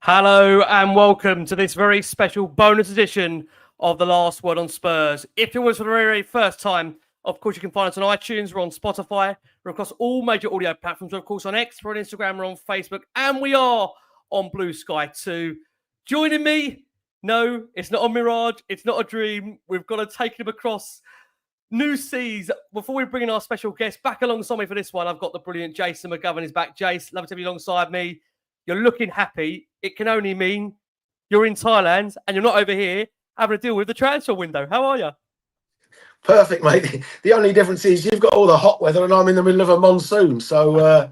Hello and welcome to this very special bonus edition of The Last Word on Spurs. If it was for the very first time, of course, you can find us on iTunes, we're on Spotify, we're across all major audio platforms, we're of course on X, we're on Instagram, we're on Facebook, and we are on Blue Sky too. Joining me, no, it's not a mirage, it's not a dream. We've got to take him across new seas. Before we bring in our special guest back alongside me for this one, I've got the brilliant Jason McGovern is back. Jace, love to have you alongside me. You're looking happy. It can only mean you're in Thailand and you're not over here having to deal with the transfer window. How are you? Perfect, mate. The only difference is you've got all the hot weather and I'm in the middle of a monsoon. So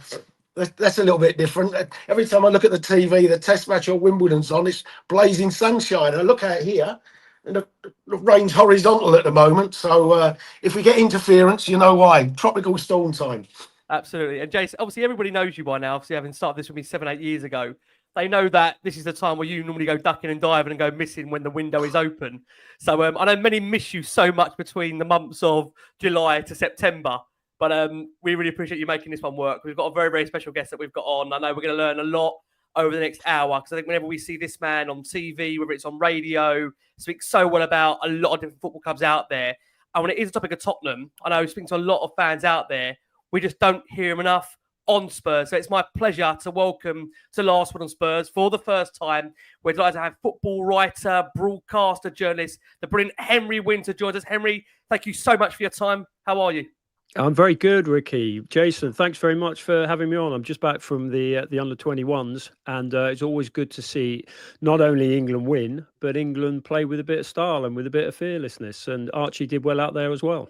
that's a little bit different. Every time I look at the TV, the test match or Wimbledon's on, it's blazing sunshine. I look out here and the rain's horizontal at the moment. So if we get interference, you know why. Tropical storm time. Absolutely. And Jason, obviously everybody knows you by now. Obviously having started this with me 7-8 years ago. They know that this is the time where you normally go ducking and diving and go missing when the window is open. So I know many miss you so much between the months of July to September. But we really appreciate you making this one work. We've got a very, very special guest that we've got on. I know we're going to learn a lot over the next hour because I think whenever we see this man on TV, whether it's on radio, speaks so well about a lot of different football clubs out there. And when it is a topic of Tottenham, I know speaking to a lot of fans out there, we just don't hear him enough on Spurs. So it's my pleasure to welcome to Last Word on Spurs for the first time. We're delighted to have football writer, broadcaster, journalist, the brilliant Henry Winter joins us. Henry, thank you so much for your time. How are you? I'm very good, Ricky. Jason, thanks very much for having me on. I'm just back from the under-21s, and it's always good to see not only England win, but England play with a bit of style and with a bit of fearlessness. And Archie did well out there as well.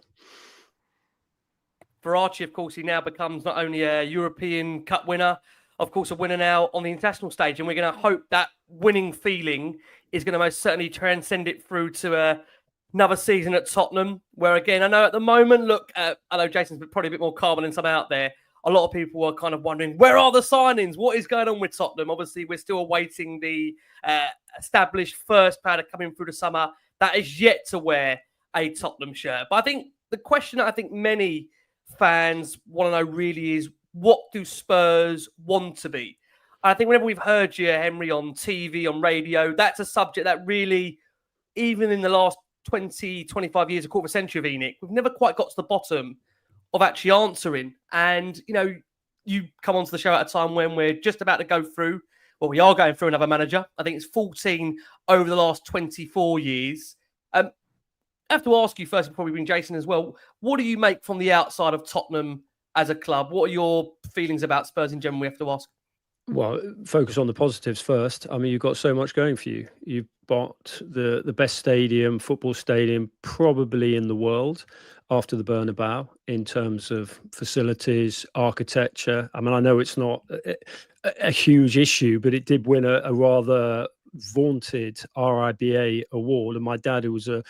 For Archie, of course, he now becomes not only a European Cup winner, of course, a winner now on the international stage. And we're going to hope that winning feeling is going to most certainly transcend it through to another season at Tottenham, where, again, I know at the moment, look, I know Jason's probably a bit more calm than some out there. A lot of people are kind of wondering, where are the signings? What is going on with Tottenham? Obviously, we're still awaiting the established first player coming through the summer that is yet to wear a Tottenham shirt. But I think the question that I think many fans want to know really is, what do Spurs want to be? I think whenever we've heard you, Henry, on TV, on radio, that's a subject that really, even in the last 20, 25 years, a quarter of a century of ENIC, we've never quite got to the bottom of actually answering. And, you know, you come onto the show at a time when we're just about to go through, well, we are going through another manager. I think it's 14 over the last 24 years. I have to ask you first, before we bring Jason as well, what do you make from the outside of Tottenham as a club? What are your feelings about Spurs in general? We have to ask. Well, focus on the positives first. I mean, you've got so much going for you. You've got the best stadium, football stadium, probably in the world after the Bernabeu in terms of facilities, architecture. I mean, I know it's not a huge issue, but it did win a rather vaunted 𝐅𝐸𝐴 award, and my dad, who was a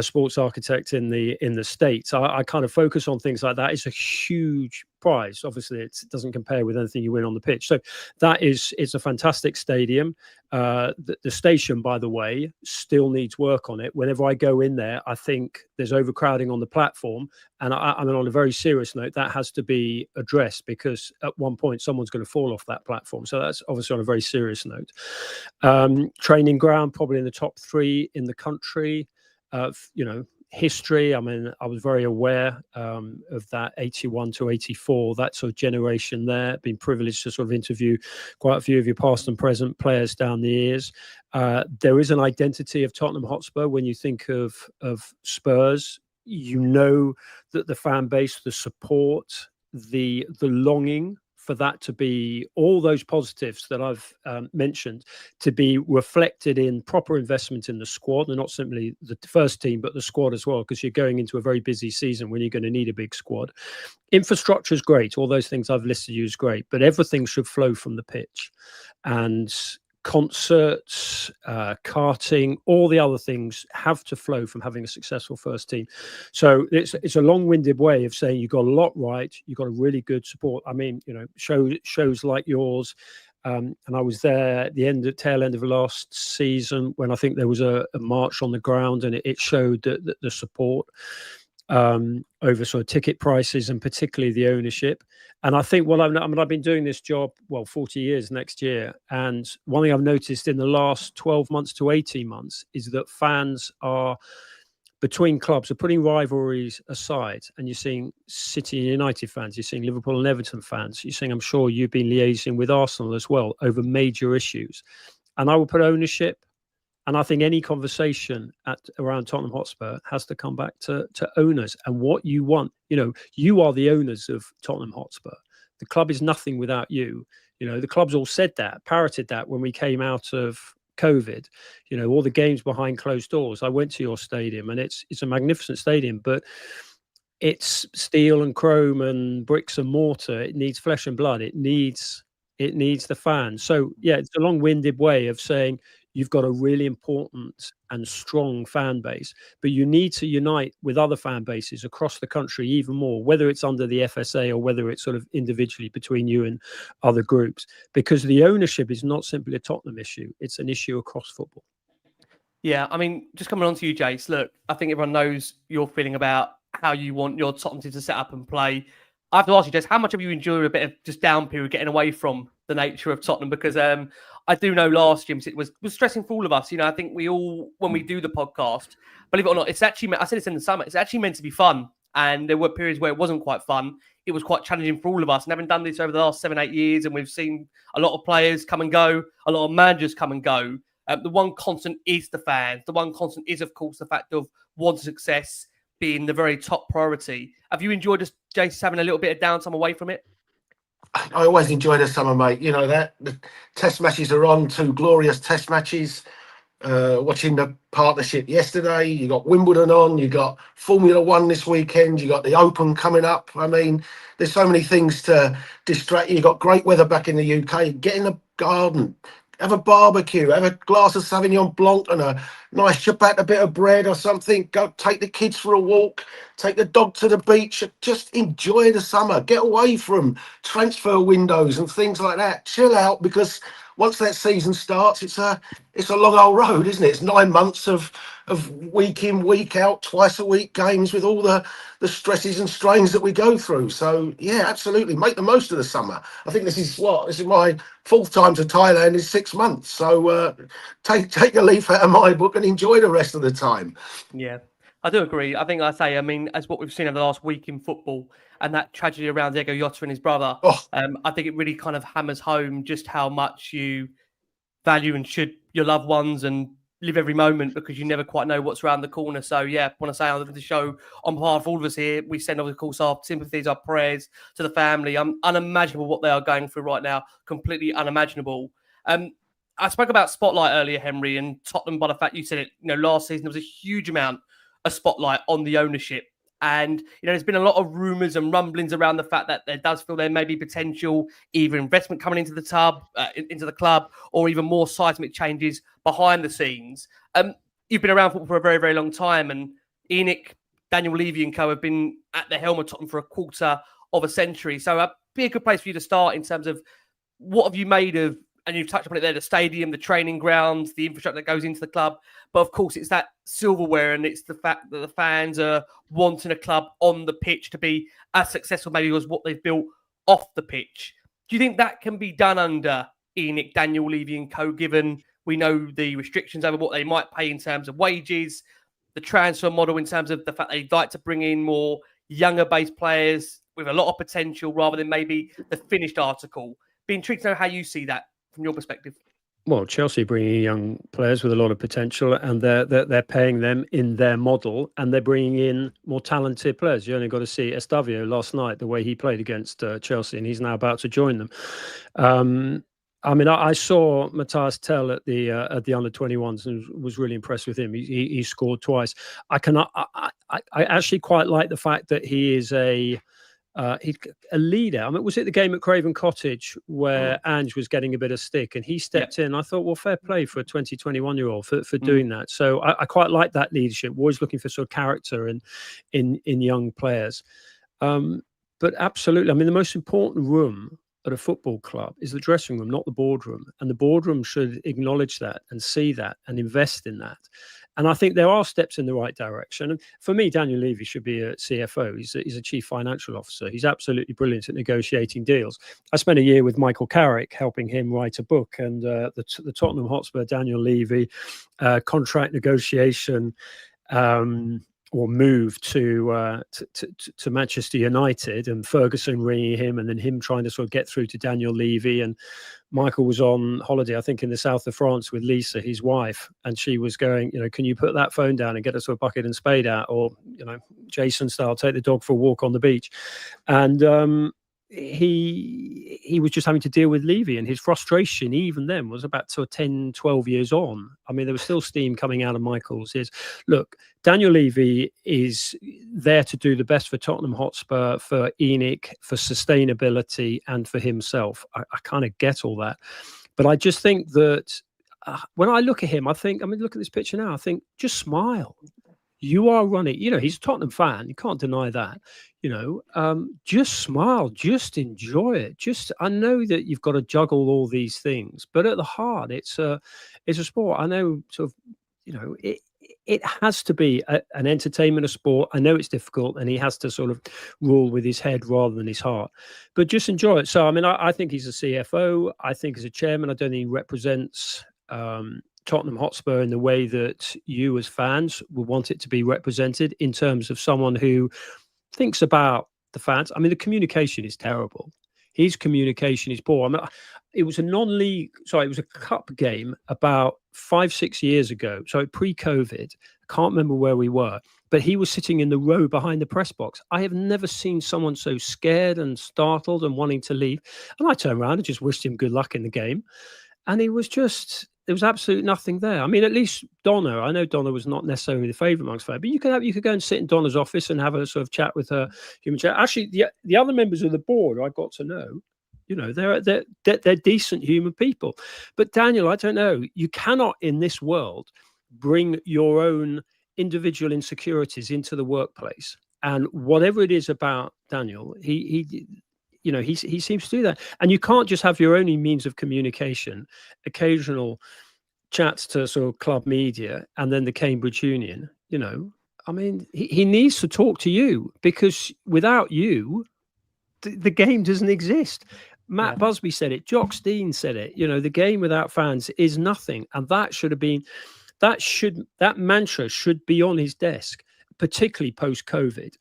sports architect in the States, I kind of focus on things like that. It's a huge prize. Obviously, it doesn't compare with anything you win on the pitch. So it's a fantastic stadium. The station, by the way, still needs work on it. Whenever I go in there, I think there's overcrowding on the platform. And I mean, on a very serious note, that has to be addressed, because at one point someone's going to fall off that platform. So that's obviously on a very serious note. Training ground, probably in the top 3 in the country. History, I mean, I was very aware of that 81 to 84, that sort of generation there. Been privileged to sort of interview quite a few of your past and present players down the years. There is an identity of Tottenham Hotspur. When you think of Spurs, you know that the fan base, the support, the longing for that to be, all those positives that I've mentioned, to be reflected in proper investment in the squad, and not simply the first team, but the squad as well, because you're going into a very busy season when you're going to need a big squad. Infrastructure is great. All those things I've listed you is great, but everything should flow from the pitch. And concerts, karting, all the other things have to flow from having a successful first team. So it's a long-winded way of saying you've got a lot right. You've got a really good support. I mean, you know, shows like yours. And I was there at the tail end of the last season when I think there was a march on the ground, and it showed the support. over sort of ticket prices and particularly the ownership. And I think I've been doing this job, 40 years next year. And one thing I've noticed in the last 12 months to 18 months is that fans are, between clubs, are putting rivalries aside. And you're seeing City and United fans, you're seeing Liverpool and Everton fans, you're seeing, I'm sure you've been liaising with Arsenal as well over major issues. And I will put ownership. And I think any conversation around Tottenham Hotspur has to come back to owners and what you want. You are the owners of Tottenham Hotspur. The club is nothing without you. The clubs all said that, parroted that when we came out of COVID. All the games behind closed doors. I went to your stadium, and it's a magnificent stadium, but it's steel and chrome and bricks and mortar. It needs flesh and blood. It needs the fans. So yeah, it's a long-winded way of saying you've got a really important and strong fan base, but you need to unite with other fan bases across the country even more, whether it's under the FSA or whether it's sort of individually between you and other groups, because the ownership is not simply a Tottenham issue. It's an issue across football. Yeah, I mean, just coming on to you, Jace, look, I think everyone knows your feeling about how you want your Tottenham team to set up and play. I have to ask you, Jace, how much have you enjoyed a bit of just down period, getting away from the nature of Tottenham? Because I do know last year it was stressing for all of us. I think we all, when we do the podcast, believe it or not, it's actually, I said this in the summer, it's actually meant to be fun. And there were periods where it wasn't quite fun. It was quite challenging for all of us. And having done this over the last 7-8 years, and we've seen a lot of players come and go, a lot of managers come and go. The one constant is the fans. The one constant is, of course, the fact of wanting success being the very top priority. Have you enjoyed just Jace having a little bit of downtime away from it? I always enjoy the summer, mate. That the test matches are on, 2 glorious test matches. Watching the partnership yesterday, you got Wimbledon on, you got Formula One this weekend, you got the Open coming up. I mean, there's so many things to distract you. You got great weather back in the UK. Get in the garden, have a barbecue, have a glass of Sauvignon Blanc and a nice ciabatta bit of bread or something. Go take the kids for a walk, take the dog to the beach. Just enjoy the summer. Get away from transfer windows and things like that. Chill out, because once that season starts, it's a long old road, isn't it? It's 9 months of week in, week out, twice a week games with all the stresses and strains that we go through. So yeah, absolutely, make the most of the summer. I think this is my 4th time to Thailand in 6 months. So take a leaf out of my book and enjoy the rest of the time. Yeah, I do agree. I think I mean, as what we've seen over the last week in football and that tragedy around Diego Jota and his brother, I think it really kind of hammers home just how much you value and should your loved ones and live every moment, because you never quite know what's around the corner. So yeah, when I say on the show, on behalf of all of us here, we send, of course, our sympathies, our prayers to the family. Unimaginable what they are going through right now, completely unimaginable. I spoke about spotlight earlier, Henry, and Tottenham, by the fact you said it, last season there was a huge amount of spotlight on the ownership. And, there's been a lot of rumours and rumblings around the fact that there does feel there may be potential either investment coming into the club, or even more seismic changes behind the scenes. You've been around football for a very, very long time, and ENIC, Daniel Levy and co have been at the helm of Tottenham for a quarter of a century. So it'd be a good place for you to start in terms of what have you made of, and you've touched upon it there, the stadium, the training grounds, the infrastructure that goes into the club. But of course, it's that silverware, and it's the fact that the fans are wanting a club on the pitch to be as successful maybe as what they've built off the pitch. Do you think that can be done under ENIC, Daniel Levy and co, given we know the restrictions over what they might pay in terms of wages, the transfer model in terms of the fact they'd like to bring in more younger-based players with a lot of potential rather than maybe the finished article? Be intrigued to know how you see that from your perspective. Well, Chelsea bringing in young players with a lot of potential, and they're paying them in their model, and they're bringing in more talented players. You only got to see Estavio last night, the way he played against Chelsea, and he's now about to join them. I mean, I saw Matthias Tell at the under-21s and was really impressed with him. He scored twice. I actually quite like the fact that he is a leader. I mean, was it the game at Craven Cottage where Ange was getting a bit of stick and he stepped in? I thought, well, fair play for a 21-year-old for doing that. So I quite like that leadership. We're always looking for sort of character in young players. But absolutely, I mean, the most important room at a football club is the dressing room, not the boardroom. And the boardroom should acknowledge that and see that and invest in that. And I think there are steps in the right direction. And for me, Daniel Levy should be a CFO. He's a chief financial officer. He's absolutely brilliant at negotiating deals. I spent a year with Michael Carrick helping him write a book, and the Tottenham Hotspur Daniel Levy contract negotiation or move to Manchester United, and Ferguson ringing him, and then him trying to sort of get through to Daniel Levy. And Michael was on holiday, I think, in the south of France with Lisa, his wife, and she was going, can you put that phone down and get us a bucket and spade out, or Jason style, take the dog for a walk on the beach. And he was just having to deal with Levy, and his frustration even then was about sort of 10, 12 years on. I mean, there was still steam coming out of Michael's. Look, Daniel Levy is there to do the best for Tottenham Hotspur, for ENIC, for sustainability, and for himself. I kind of get all that. But I just think that when I look at him, look at this picture now, I think, just smile. You are running, he's a Tottenham fan. You can't deny that. Just smile, just enjoy it. I know that you've got to juggle all these things, but at the heart, it's a sport. I know it has to be an entertainment, a sport. I know it's difficult, and he has to sort of rule with his head rather than his heart, but just enjoy it. So, I think he's a CFO. I think as a chairman, I don't think he represents Tottenham Hotspur in the way that you as fans would want it to be represented, in terms of someone who thinks about the fans. The communication is terrible. His communication is poor. It was it was a cup game about 5-6 years ago. So pre-COVID, I can't remember where we were, but he was sitting in the row behind the press box. I have never seen someone so scared and startled and wanting to leave. And I turned around and just wished him good luck in the game. And there was absolutely nothing there. At least Donna, I know Donna was not necessarily the favourite amongst fans, but you could go and sit in Donna's office and have a sort of chat with her, human chat. Actually, the other members of the board I got to know, they're decent human people. But Daniel, I don't know, you cannot in this world bring your own individual insecurities into the workplace. And whatever it is about Daniel, he seems to do that. And you can't just have your only means of communication, occasional chats to sort of club media and then the Cambridge Union. He needs to talk to you, because without you, the game doesn't exist. Matt Busby said it. Jock Stein said it. The game without fans is nothing. And that should have been, that mantra should be on his desk, particularly post-COVID.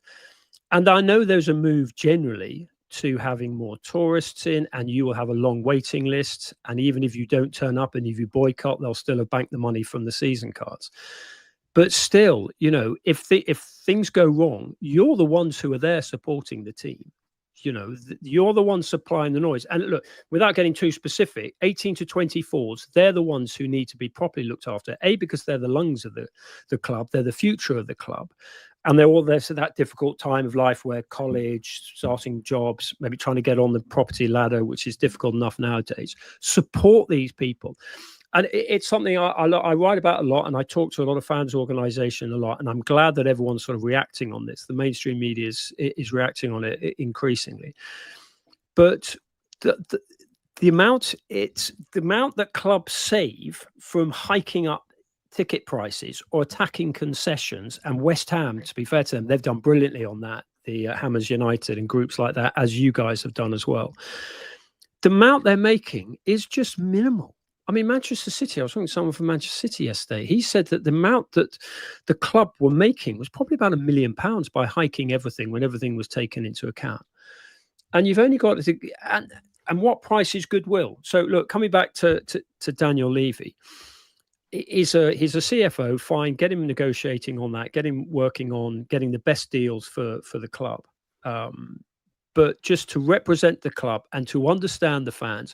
And I know there's a move generally to having more tourists in, and you will have a long waiting list. And even if you don't turn up and if you boycott, they'll still have banked the money from the season cards. But still, if things go wrong, you're the ones who are there supporting the team. You're the ones supplying the noise. And look, without getting too specific, 18 to 24s, they're the ones who need to be properly looked after. Because they're the lungs of the club. They're the future of the club. And they're all there to that difficult time of life where college, starting jobs, maybe trying to get on the property ladder, which is difficult enough nowadays. Support these people. And it's something I write about a lot, and I talk to a lot of fans organisation a lot, and I'm glad that everyone's sort of reacting on this. The mainstream media is reacting on it increasingly. But the amount that clubs save from hiking up ticket prices or attacking concessions, and West Ham, to be fair to them, they've done brilliantly on that, the Hammers United and groups like that, as you guys have done as well. The amount they're making is just minimal. Manchester City, I was talking to someone from Manchester City yesterday. He said that the amount that the club were making was probably about £1 million by hiking everything when everything was taken into account. And you've only got to, and what price is goodwill? So look, coming back to Daniel Levy, he's a CFO, fine, get him negotiating on that, get him working on getting the best deals for the club. But just to represent the club and to understand the fans,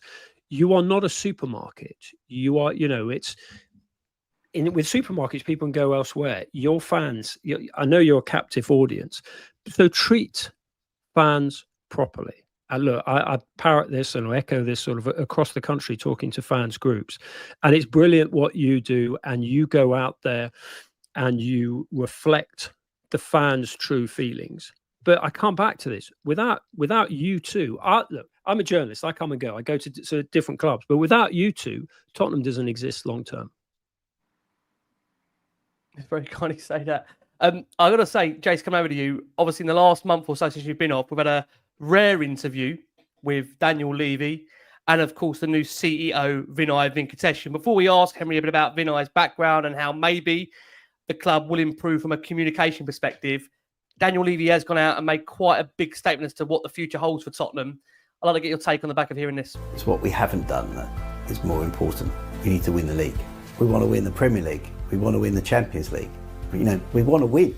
you are not a supermarket. You are, with supermarkets, people can go elsewhere. Your fans, I know you're a captive audience, so treat fans properly. And look, I parrot this and I echo this sort of across the country, talking to fans groups. And it's brilliant what you do. And you go out there and you reflect the fans' true feelings. But I come back to this. Without you two, look, I'm a journalist. I come and go. I go to different clubs. But without you two, Tottenham doesn't exist long term. It's very kindly say that. I got to say, Jace, come over to you. Obviously, in the last month or so since you've been off, we've had a rare interview with Daniel Levy and, of course, the new CEO, Vinai Venkatesham. Before we ask Henry a bit about Vinai's background and how maybe the club will improve from a communication perspective, Daniel Levy has gone out and made quite a big statement as to what the future holds for Tottenham. I'd like to get your take on the back of hearing this. It's what we haven't done that is more important. We need to win the league. We want to win the Premier League. We want to win the Champions League. You know, we want to win.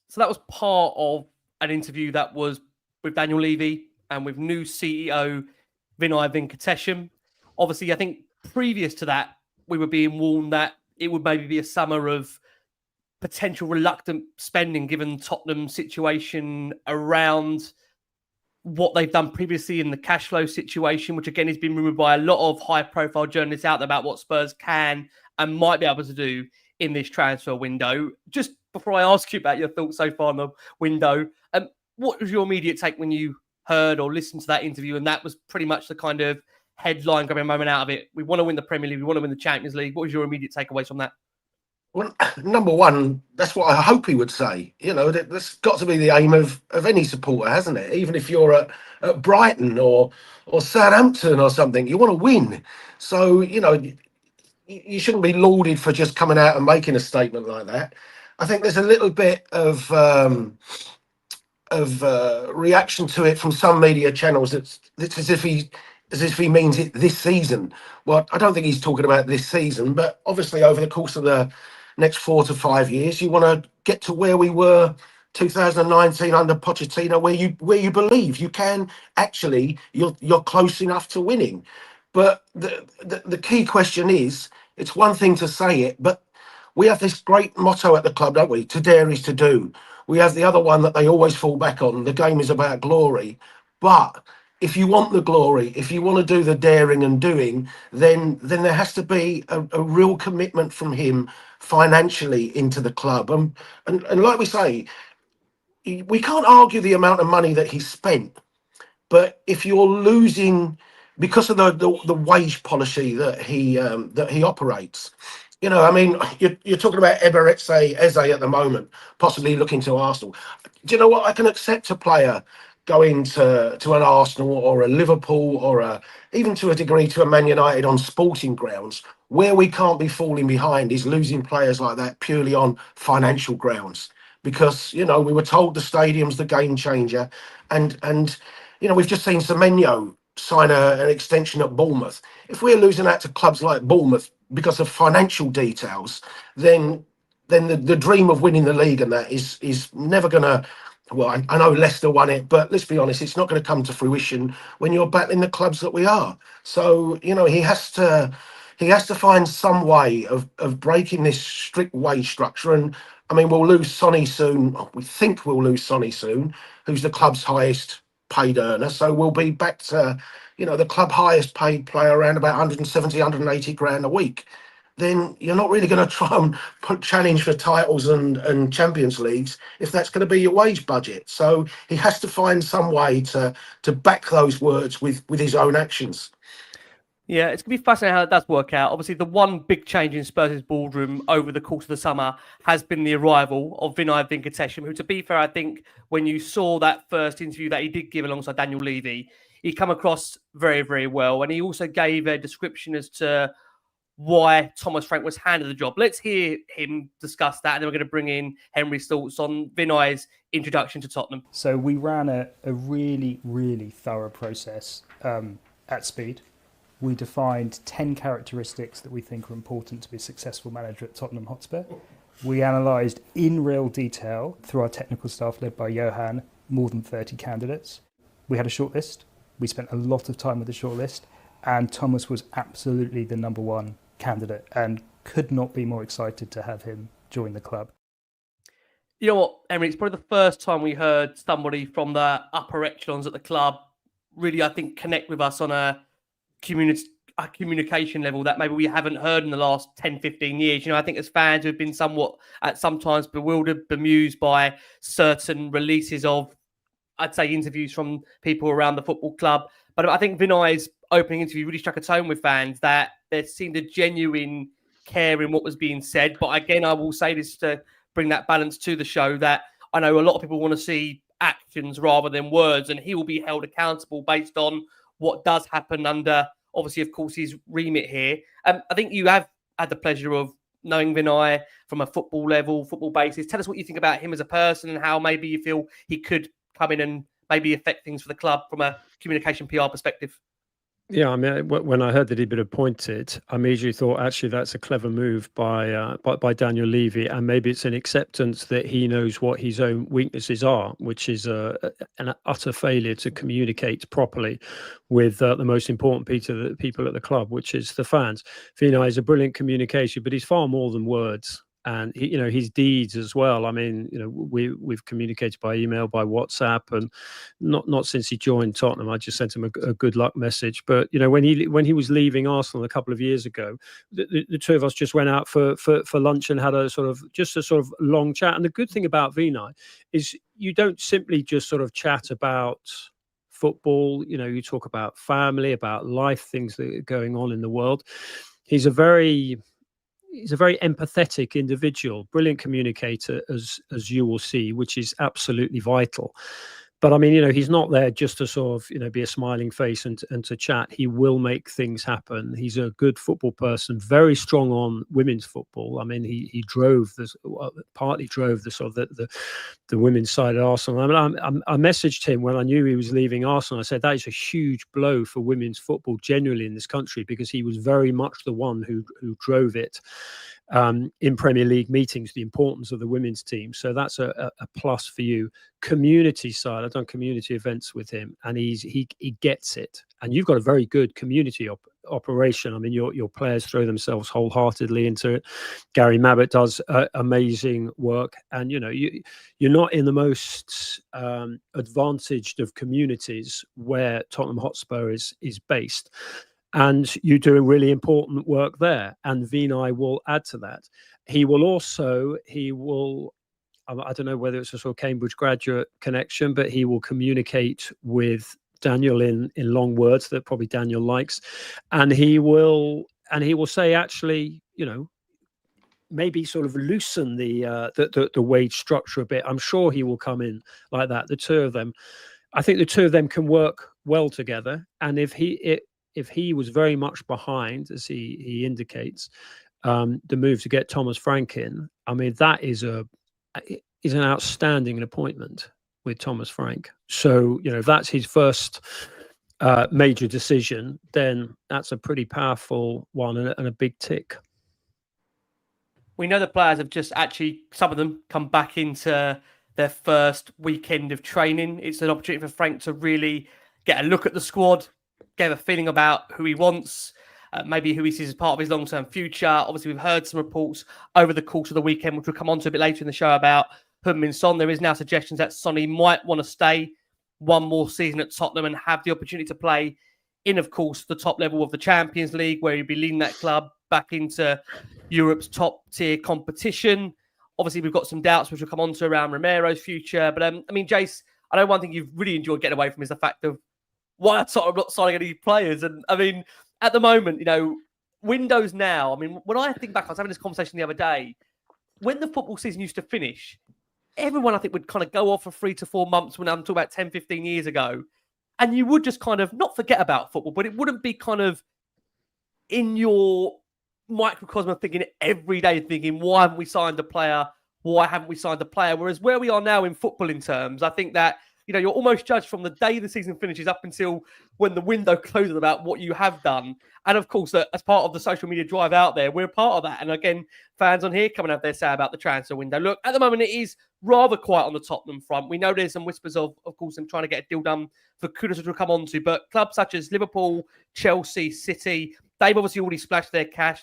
So that was part of an interview that was with Daniel Levy and with new CEO Vinai Venkatesham. Obviously, I think previous to that, we were being warned that it would maybe be a summer of potential reluctant spending given Tottenham's situation around what they've done previously in the cash flow situation, which again has been rumoured by a lot of high-profile journalists out there about what Spurs can and might be able to do in this transfer window. Just before I ask you about your thoughts so far on the window, what was your immediate take when you heard or listened to that interview? And that was pretty much the kind of headline grabbing moment out of it. We want to win the Premier League. We want to win the Champions League. What was your immediate takeaways from that? Well, number one, that's what I hope he would say. You know, that's got to be the aim of any supporter, hasn't it? Even if you're at Brighton or Southampton or something, you want to win. So, you know, you shouldn't be lauded for just coming out and making a statement like that. I think there's a little bit of reaction to it from some media channels. It's as if he means it this season. Well, I don't think he's talking about this season, but obviously over the course of the next 4 to 5 years, you want to get to where we were 2019 under Pochettino, where you believe you can actually, you're close enough to winning. But the key question is, it's one thing to say it, but we have this great motto at the club, don't we? To dare is to do. We have the other one that they always fall back on. The game is about glory. But if you want the glory, if you want to do the daring and doing, then there has to be a real commitment from him financially into the club. And like we say, we can't argue the amount of money that he spent. But if you're losing because of the wage policy that he operates, you know, I mean, you're talking about 𝐅𝐨𝐸𝐺𝐿 at the moment, possibly looking to Arsenal. Do you know what? I can accept a player going to an Arsenal or a Liverpool or even to a degree to a Man United on sporting grounds. Where we can't be falling behind is losing players like that purely on financial grounds. Because, you know, we were told the stadium's the game changer. And you know, we've just seen Semenyo sign an extension at Bournemouth. If we're losing out to clubs like Bournemouth because of financial details, then the dream of winning the league and that is never going to. Well, I know Leicester won it, but let's be honest, it's not going to come to fruition when you're battling the clubs that we are. So, you know, he has to find some way of breaking this strict wage structure. And I mean, we'll lose Sonny soon. We think we'll lose Sonny soon, who's the club's highest paid earner. So we'll be back to, you know, the club highest paid player around about 170, 180 grand a week. Then you're not really going to try and challenge for titles and Champions Leagues if that's going to be your wage budget. So he has to find some way to back those words with his own actions. Yeah, it's going to be fascinating how it does work out. Obviously, the one big change in Spurs' boardroom over the course of the summer has been the arrival of Vinai Venkatesham, who, to be fair, I think when you saw that first interview that he did give alongside Daniel Levy, he come across very, very well. And he also gave a description as to why Thomas Frank was handed the job. Let's hear him discuss that, and then we're going to bring in Henry's thoughts on Vinai's introduction to Tottenham. So we ran a really, really thorough process at speed. We defined 10 characteristics that we think are important to be a successful manager at Tottenham Hotspur. We analysed in real detail, through our technical staff led by Johan, more than 30 candidates. We had a shortlist. We spent a lot of time with the shortlist, and Thomas was absolutely the number one candidate and could not be more excited to have him join the club. You know what, Emery, it's probably the first time we heard somebody from the upper echelons at the club really, I think, connect with us on a communication level that maybe we haven't heard in the last 10, 15 years. You know, I think as fans we've been somewhat at sometimes bewildered, bemused by certain releases of I'd say, interviews from people around the football club. But I think Vinai's opening interview really struck a tone with fans that there seemed a genuine care in what was being said. But again, I will say this to bring that balance to the show, that I know a lot of people want to see actions rather than words, and he will be held accountable based on what does happen under, obviously, of course, his remit here. I think you have had the pleasure of knowing Vinai from a football level, football basis. Tell us what you think about him as a person and how maybe you feel he could come in and maybe affect things for the club from a communication PR perspective. Yeah, I mean, when I heard that he'd been appointed, I immediately thought, actually, that's a clever move by Daniel Levy, and maybe it's an acceptance that he knows what his own weaknesses are, which is an utter failure to communicate properly with the most important people at the club, which is the fans. Vinai is a brilliant communicator, but he's far more than words. And his deeds as well. I mean, we've communicated by email, by WhatsApp, and not since he joined Tottenham. I just sent him a good luck message. But when he was leaving Arsenal a couple of years ago, the two of us just went out for lunch and had a sort of long chat. And the good thing about Vinai is you don't simply just sort of chat about football. You talk about family, about life, things that are going on in the world. He's a very empathetic individual, brilliant communicator, as you will see, which is absolutely vital. But I mean, he's not there just to sort of, be a smiling face and to chat. He will make things happen. He's a good football person, very strong on women's football. I mean, he partly drove the sort of the women's side at Arsenal. I mean, I messaged him when I knew he was leaving Arsenal. I said, that is a huge blow for women's football generally in this country, because he was very much the one who drove it. In Premier League meetings, the importance of the women's team. So that's a plus for you. Community side, I've done community events with him, and he gets it. And you've got a very good community operation. I mean, your players throw themselves wholeheartedly into it. Gary Mabbutt does amazing work, and you're not in the most advantaged of communities where Tottenham Hotspur is based. And you're doing really important work there. And Vinai will add to that. He will, I don't know whether it's a sort of Cambridge graduate connection, but he will communicate with Daniel in long words that probably Daniel likes. And he will say, actually, maybe sort of loosen the wage structure a bit. I'm sure he will come in like that. The two of them, I think the two of them can work well together. And if he was very much behind, as he indicates, the move to get Thomas Frank in, I mean, that is an outstanding appointment with Thomas Frank. So, if that's his first major decision, then that's a pretty powerful one and a big tick. We know the players have just actually, some of them, come back into their first weekend of training. It's an opportunity for Frank to really get a look at the squad, get a feeling about who he wants, maybe who he sees as part of his long-term future. Obviously, we've heard some reports over the course of the weekend, which we'll come on to a bit later in the show, about Heung-Min Son. There is now suggestions that Sonny might want to stay one more season at Tottenham and have the opportunity to play in, of course, the top level of the Champions League, where he'll be leading that club back into Europe's top-tier competition. Obviously, we've got some doubts, which will come on to around Romero's future. But, I mean, Jace, I know one thing you've really enjoyed getting away from is the fact of why are Tottenham not signing any players? And, I mean, at the moment, windows now, I mean, when I think back, I was having this conversation the other day, when the football season used to finish, everyone, I think, would kind of go off for 3 to 4 months, when I'm talking about 10, 15 years ago. And you would just kind of not forget about football, but it wouldn't be kind of in your microcosm of thinking every day, thinking, why haven't we signed a player? Why haven't we signed a player? Whereas where we are now in footballing terms, I think that, you're almost judged from the day the season finishes up until when the window closes about what you have done. And of course, as part of the social media drive out there, we're part of that. And again, fans on here come and have their say about the transfer window. Look, at the moment, it is rather quiet on the Tottenham front. We know there's some whispers of course, them trying to get a deal done for KUDUS, which we'll come on to. But clubs such as Liverpool, Chelsea, City, they've obviously already splashed their cash.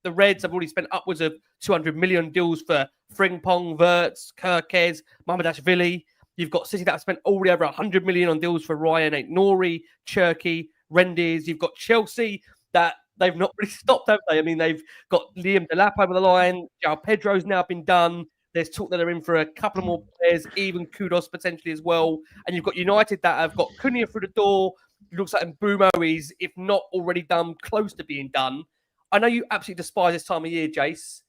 The Reds have already spent upwards of 200 million deals for Frimpong, Wirtz, Kerkez, Mamardashvili. You've got City that have spent already over 100 million on deals for Ryan Aït-Nouri, Cherki, Rendes. You've got Chelsea that they've not really stopped, have they? I mean, they've got Liam Delap over the line. João Pedro's now been done. There's talk that they're in for a couple of more players, even KUDUS potentially as well. And you've got United that have got Cunha through the door. It looks like Mbeumo is, if not already done, close to being done. I know you absolutely despise this time of year, Jace.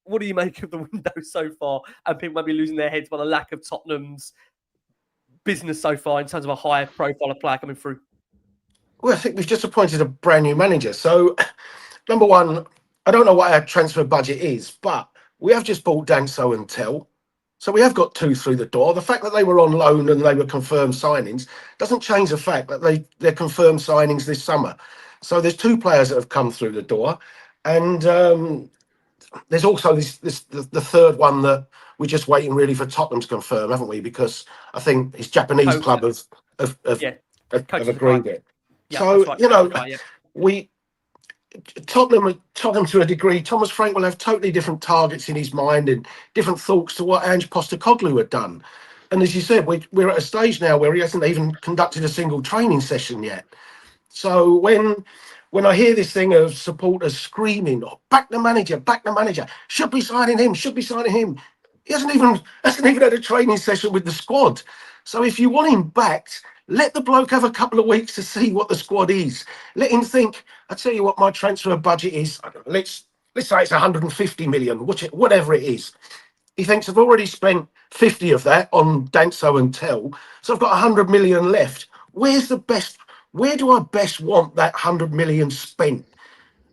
What do you make of the window so far? And people might be losing their heads by the lack of Tottenham's business so far in terms of a higher profile of player coming through. Well, I think we've just appointed a brand new manager. So, number one, I don't know what our transfer budget is, but we have just bought Danso and Tell. So we have got 2 through the door. The fact that they were on loan and they were confirmed signings doesn't change the fact that they're confirmed signings this summer. So there's 2 players that have come through the door. And there's also the third one that we're just waiting really for Tottenham to confirm, haven't we? Because I think his Japanese club have agreed it. Yeah, so, right. you know, right, Tottenham to a degree, Thomas Frank will have totally different targets in his mind and different thoughts to what Ange Postecoglou had done. And as you said, we're at a stage now where he hasn't even conducted a single training session yet. So when I hear this thing of supporters screaming, oh, back the manager, should be signing him. He hasn't even had a training session with the squad. So if you want him backed, let the bloke have a couple of weeks to see what the squad is. Let him think, I tell you what my transfer budget is. Let's say it's 150 million, whatever it is. He thinks I've already spent 50 of that on Danso and Tell, so I've got 100 million left. Where do I best want that 100 million spent?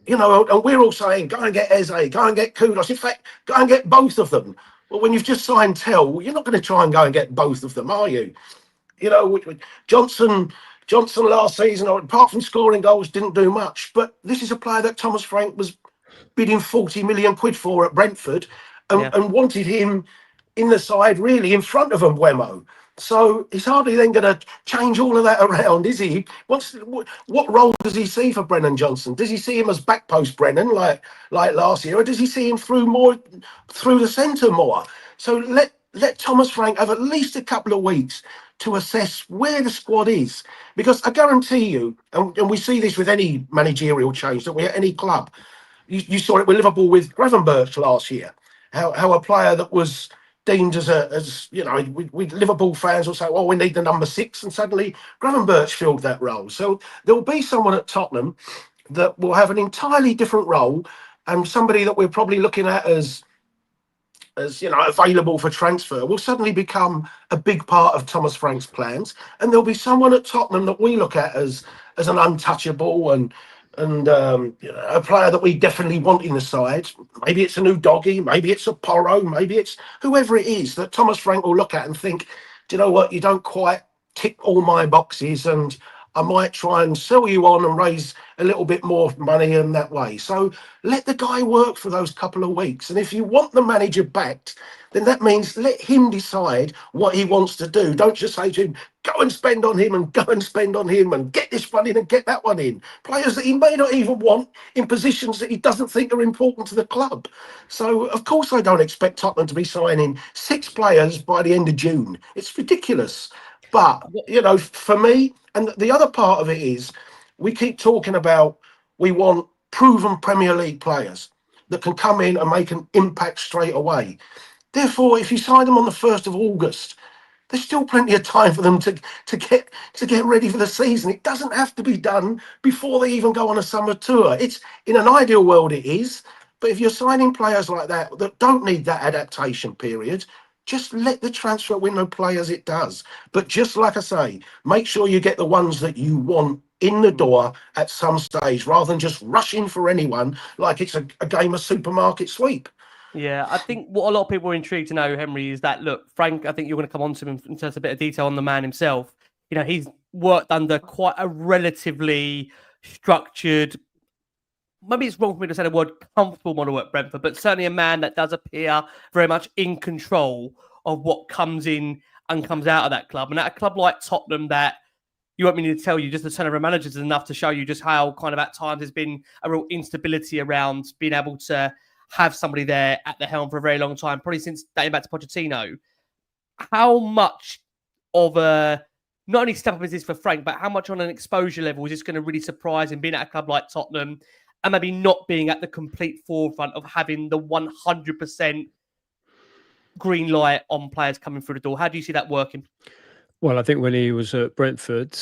You know, and we're all saying, go and get 𝐤𝐴, go and get KUDUS. In fact, go and get both of them. Well, when you've just signed Tell, you're not going to try and go and get both of them, are you? You know, Johnson last season, apart from scoring goals, didn't do much. But this is a player that Thomas Frank was bidding 40 million quid for at Brentford and wanted him in the side, really, in front of Mbeumo. So he's hardly then going to change all of that around, is he? What role does he see for Brennan Johnson? Does he see him as back post Brennan like last year, or does he see him through the centre more? So let Thomas Frank have at least a couple of weeks to assess where the squad is, because I guarantee you, and we see this with any managerial change that we at any club. You saw it with Liverpool with Gravenberch last year. How a player that was deemed as you know, we Liverpool fans will say, well, we need the number 6, and suddenly Gravenberch filled that role. So there will be someone at Tottenham that will have an entirely different role, and somebody that we're probably looking at as you know, available for transfer will suddenly become a big part of Thomas Frank's plans. And there'll be someone at Tottenham that we look at as an untouchable and you know, a player that we definitely want in the side. Maybe it's a new doggy, maybe it's a Porro, maybe it's whoever it is that Thomas Frank will look at and think, do you know what, you don't quite tick all my boxes, and I might try and sell you on and raise a little bit more money in that way. So let the guy work for those couple of weeks. And if you want the manager backed, then that means let him decide what he wants to do. Don't just say to him, go and spend on him and go and spend on him and get this one in and get that one in. Players that he may not even want in positions that he doesn't think are important to the club. So, of course, I don't expect Tottenham to be signing 6 players by the end of June. It's ridiculous. But, you know, for me, and the other part of it is, we keep talking about we want proven Premier League players that can come in and make an impact straight away. Therefore, if you sign them on the 1st of August, there's still plenty of time for them to get ready for the season. It doesn't have to be done before they even go on a summer tour. It's in an ideal world it is, but if you're signing players like that don't need that adaptation period, just let the transfer window play as it does. But just like I say, make sure you get the ones that you want in the door at some stage, rather than just rushing for anyone like it's a game of supermarket sweep. Yeah, I think what a lot of people are intrigued to know, Henry, is that, look, Frank, I think you're going to come on to him in terms of a bit of detail on the man himself. You know, he's worked under quite a relatively structured, maybe it's wrong for me to say the word comfortable model at Brentford, but certainly a man that does appear very much in control of what comes in and comes out of that club. And at a club like Tottenham, that you want me to tell you, just the turnover of managers is enough to show you just how kind of at times there's been a real instability around being able to have somebody there at the helm for a very long time, probably since dating back to Pochettino. How much of a, not only step up is this for Frank, but how much on an exposure level is this going to really surprise him being at a club like Tottenham and maybe not being at the complete forefront of having the 100% green light on players coming through the door? How do you see that working? Well, I think when he was at Brentford,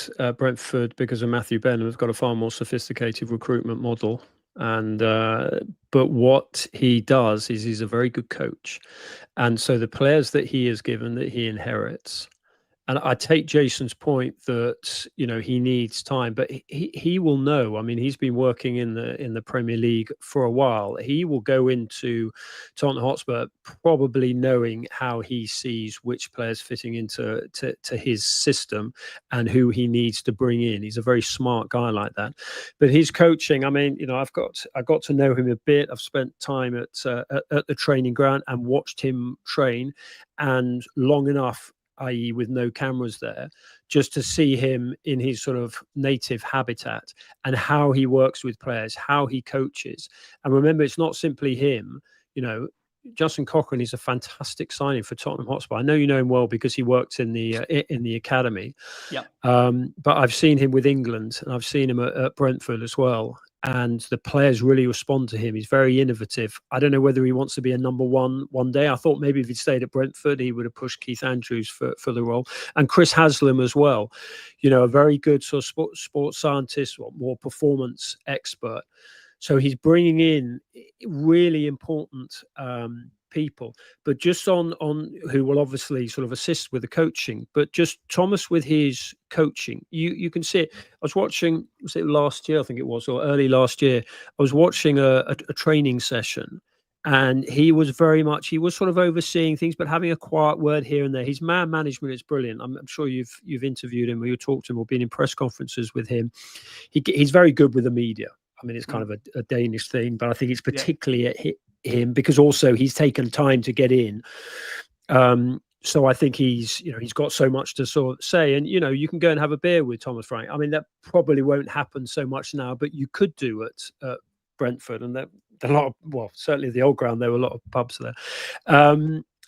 because of Matthew Benham, has got a far more sophisticated recruitment model. And but what he does is he's a very good coach, and so the players that he is given, that he inherits. And I take Jason's point that, you know, he needs time, but he will know. I mean, he's been working in the Premier League for a while. He will go into Tottenham Hotspur probably knowing how he sees which players fitting into to his system and who he needs to bring in. He's a very smart guy like that. But his coaching, I mean, you know, I got to know him a bit. I've spent time at the training ground and watched him train, and long enough, i.e. with no cameras there, just to see him in his sort of native habitat and how he works with players, how he coaches. And remember, it's not simply him. You know, Justin Cochrane is a fantastic signing for Tottenham Hotspur. I know you know him well because he worked in the academy. Yeah. But I've seen him with England, and I've seen him at Brentford as well. And the players really respond to him. He's very innovative. I don't know whether he wants to be a number one day. I thought maybe if he'd stayed at Brentford, he would have pushed Keith Andrews for the role. And Chris Haslam as well, you know, a very good sort of sports scientist, or more performance expert. So he's bringing in really important people, but just on who will obviously sort of assist with the coaching, but just Thomas with his coaching, you can see it. I was watching, was it last year, I think it was, or early last year, I was watching a training session, and he was sort of overseeing things, but having a quiet word here and there. His man management is brilliant. I'm sure you've interviewed him, or you talked to him, or been in press conferences with him. He's very good with the media. I mean, it's kind of a Danish thing, but I think it's particularly at him because also he's taken time to get in. So I think he's got so much to sort of say, and, you know, you can go and have a beer with Thomas Frank. I mean, that probably won't happen so much now, but you could do it at Brentford, and there a lot of, well, certainly the old ground, there were a lot of pubs there.